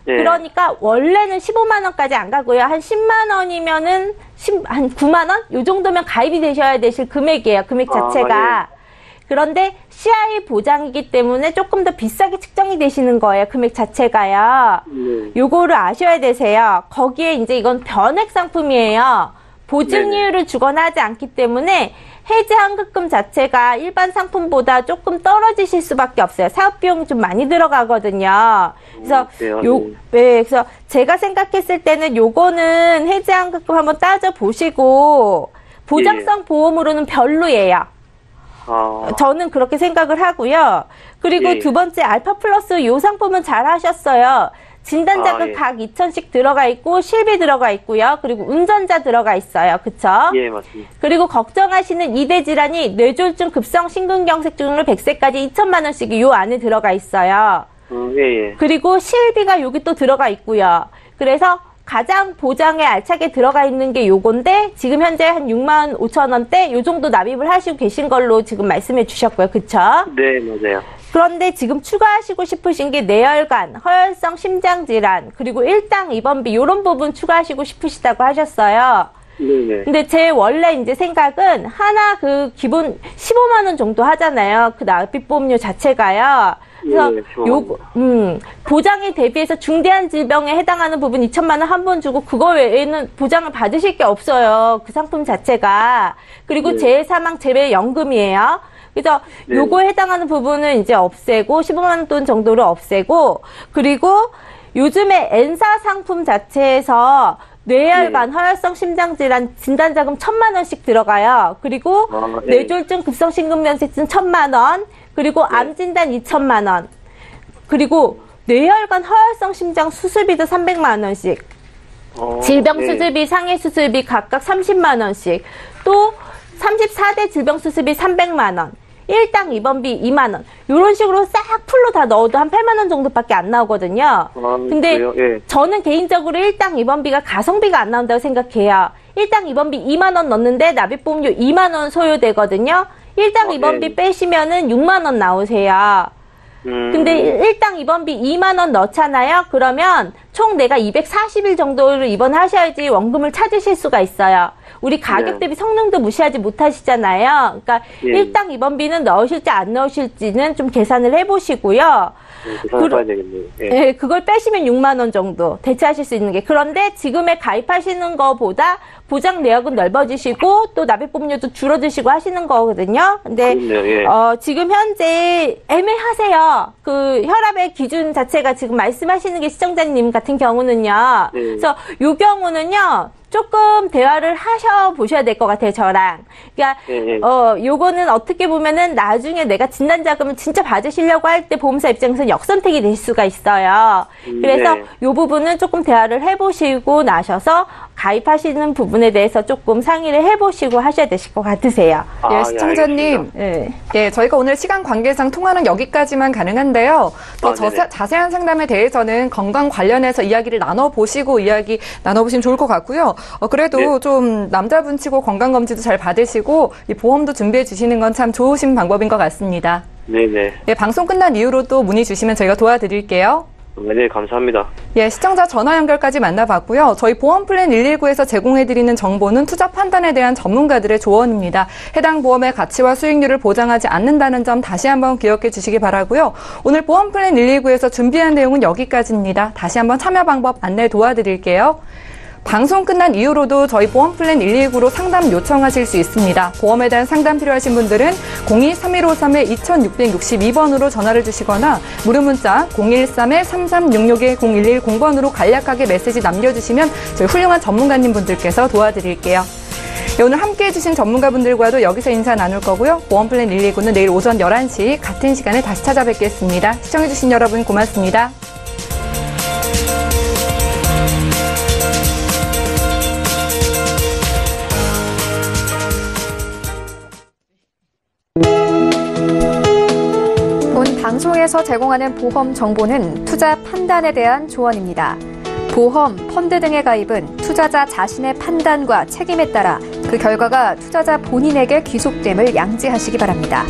예.
그러니까 원래는 15만 원까지 안 가고요. 한 10만 원이면은 한 9만 원? 요 정도면 가입이 되셔야 되실 금액이에요. 금액 자체가. 그런데 CI 보장이기 때문에 조금 더 비싸게 측정이 되시는 거예요. 금액 자체가요. 요거를 아셔야 되세요. 거기에 이제 이건 변액 상품이에요. 보증이율을 주거나 하지 않기 때문에 해지 환급금 자체가 일반 상품보다 조금 떨어지실 수밖에 없어요. 사업 비용이 좀 많이 들어가거든요. 그래서 그래서 제가 생각했을 때는 요거는 해지 환급금 한번 따져 보시고 보장성 보험으로는 별로예요. 저는 그렇게 생각을 하고요. 그리고 두 번째 알파 플러스 요 상품은 잘 하셨어요. 진단자금 각 2,000씩 들어가 있고 실비 들어가 있고요. 그리고 운전자 들어가 있어요. 그쵸?
예, 맞습니다.
그리고 걱정하시는 2대 질환이 뇌졸중, 급성 심근경색증으로 100세까지 2천만 원씩이 요 안에 들어가 있어요.
예.
그리고 실비가 여기 또 들어가 있고요. 그래서 가장 보장에 알차게 들어가 있는 게 요건데 지금 현재 한 6만 5천 원대 요 정도 납입을 하시고 계신 걸로 지금 말씀해 주셨고요. 그쵸?
네, 맞아요.
그런데 지금 추가하시고 싶으신 게 뇌혈관, 허혈성 심장질환, 그리고 일당 입원비 요런 부분 추가하시고 싶으시다고 하셨어요.
네네.
근데 제 원래 이제 생각은 하나 그 기본 15만 원 정도 하잖아요. 그 납입보험료 자체가요. 그래서 보장에 대비해서 중대한 질병에 해당하는 부분 2천만 원 한 번 주고 그거 외에는 보장을 받으실 게 없어요. 그 상품 자체가. 그리고 재사망 재배연금이에요. 그래서 요거에 해당하는 부분은 이제 없애고 15만 원 정도로 없애고 그리고 요즘에 N사 상품 자체에서 뇌혈관, 허혈성 심장질환 진단자금 1,000만 원씩 들어가요. 그리고 뇌졸중, 급성심근경색증 1,000만 원, 그리고 암진단 2천만 원, 그리고 뇌혈관, 허혈성 심장 수술비도 300만 원씩, 질병 수술비, 상해 수술비 각각 30만 원씩, 또 34대 질병 수술비 300만 원. 1당 2번비 2만 원. 이런 식으로 싹 풀로 다 넣어도 한 8만 원 정도밖에 안 나오거든요. 근데
그래요? 예.
저는 개인적으로 1당 2번비가 가성비가 안 나온다고 생각해요. 1당 2번비 2만 원 넣는데 납입보험료 2만 원 소요되거든요. 1당 2번비
예.
빼시면은 6만 원 나오세요. 근데 1당 2번비 2만 원 넣잖아요. 그러면 총 내가 240일 정도를 입원하셔야지 원금을 찾으실 수가 있어요. 우리 가격 대비 성능도 무시하지 못하시잖아요. 그러니까
예.
1당 2번비는 넣으실지 안 넣으실지는 좀 계산을 해보시고요.
계산해봐야 되겠네요. 예.
네, 그걸 빼시면 6만 원 정도 대체하실 수 있는 게. 그런데 지금에 가입하시는 거보다 보장 내역은 넓어지시고 또 납입보험료도 줄어드시고 하시는 거거든요. 근데
그렇네요, 예.
지금 현재 애매하세요. 그 혈압의 기준 자체가 지금 말씀하시는 게 시청자님 같은 경우는요.
네.
그래서 요 경우는요. 조금 대화를 하셔 보셔야 될 것 같아요, 저랑. 그러니까,
예.
요거는 어떻게 보면은 나중에 내가 진단자금을 진짜 받으시려고 할 때 보험사 입장에서 역선택이 될 수가 있어요. 그래서
네.
요 부분은 조금 대화를 해보시고 나셔서 가입하시는 부분에 대해서 조금 상의를 해보시고 하셔야 되실 것 같으세요.
아,
예, 시청자님.
네.
예, 저희가 오늘 시간 관계상 통화는 여기까지만 가능한데요. 더
네네.
자세한 상담에 대해서는 건강 관련해서 이야기를 나눠보시고 이야기 나눠보시면 좋을 것 같고요. 그래도
네.
좀 남자분 치고 건강검진도 잘 받으시고 이 보험도 준비해 주시는 건 참 좋으신 방법인 것 같습니다.
네네.
예, 방송 끝난 이후로 또 문의 주시면 저희가 도와드릴게요.
네, 감사합니다.
예, 시청자 전화 연결까지 만나봤고요. 저희 보험플랜 119에서 제공해드리는 정보는 투자 판단에 대한 전문가들의 조언입니다. 해당 보험의 가치와 수익률을 보장하지 않는다는 점 다시 한번 기억해 주시기 바라고요. 오늘 보험플랜 119에서 준비한 내용은 여기까지입니다. 다시 한번 참여 방법 안내 도와드릴게요. 방송 끝난 이후로도 저희 보험플랜 119로 상담 요청하실 수 있습니다. 보험에 대한 상담 필요하신 분들은 02-3153-2662번으로 전화를 주시거나 무료 문자 013-3366-0110번으로 간략하게 메시지 남겨주시면 저희 훌륭한 전문가님 분들께서 도와드릴게요. 네, 오늘 함께해 주신 전문가분들과도 여기서 인사 나눌 거고요. 보험플랜 119는 내일 오전 11시 같은 시간에 다시 찾아뵙겠습니다. 시청해 주신 여러분 고맙습니다.
본 방송에서 제공하는 보험 정보는 투자 판단에 대한 조언입니다. 보험, 펀드 등의 가입은 투자자 자신의 판단과 책임에 따라 그 결과가 투자자 본인에게 귀속됨을 양지하시기 바랍니다.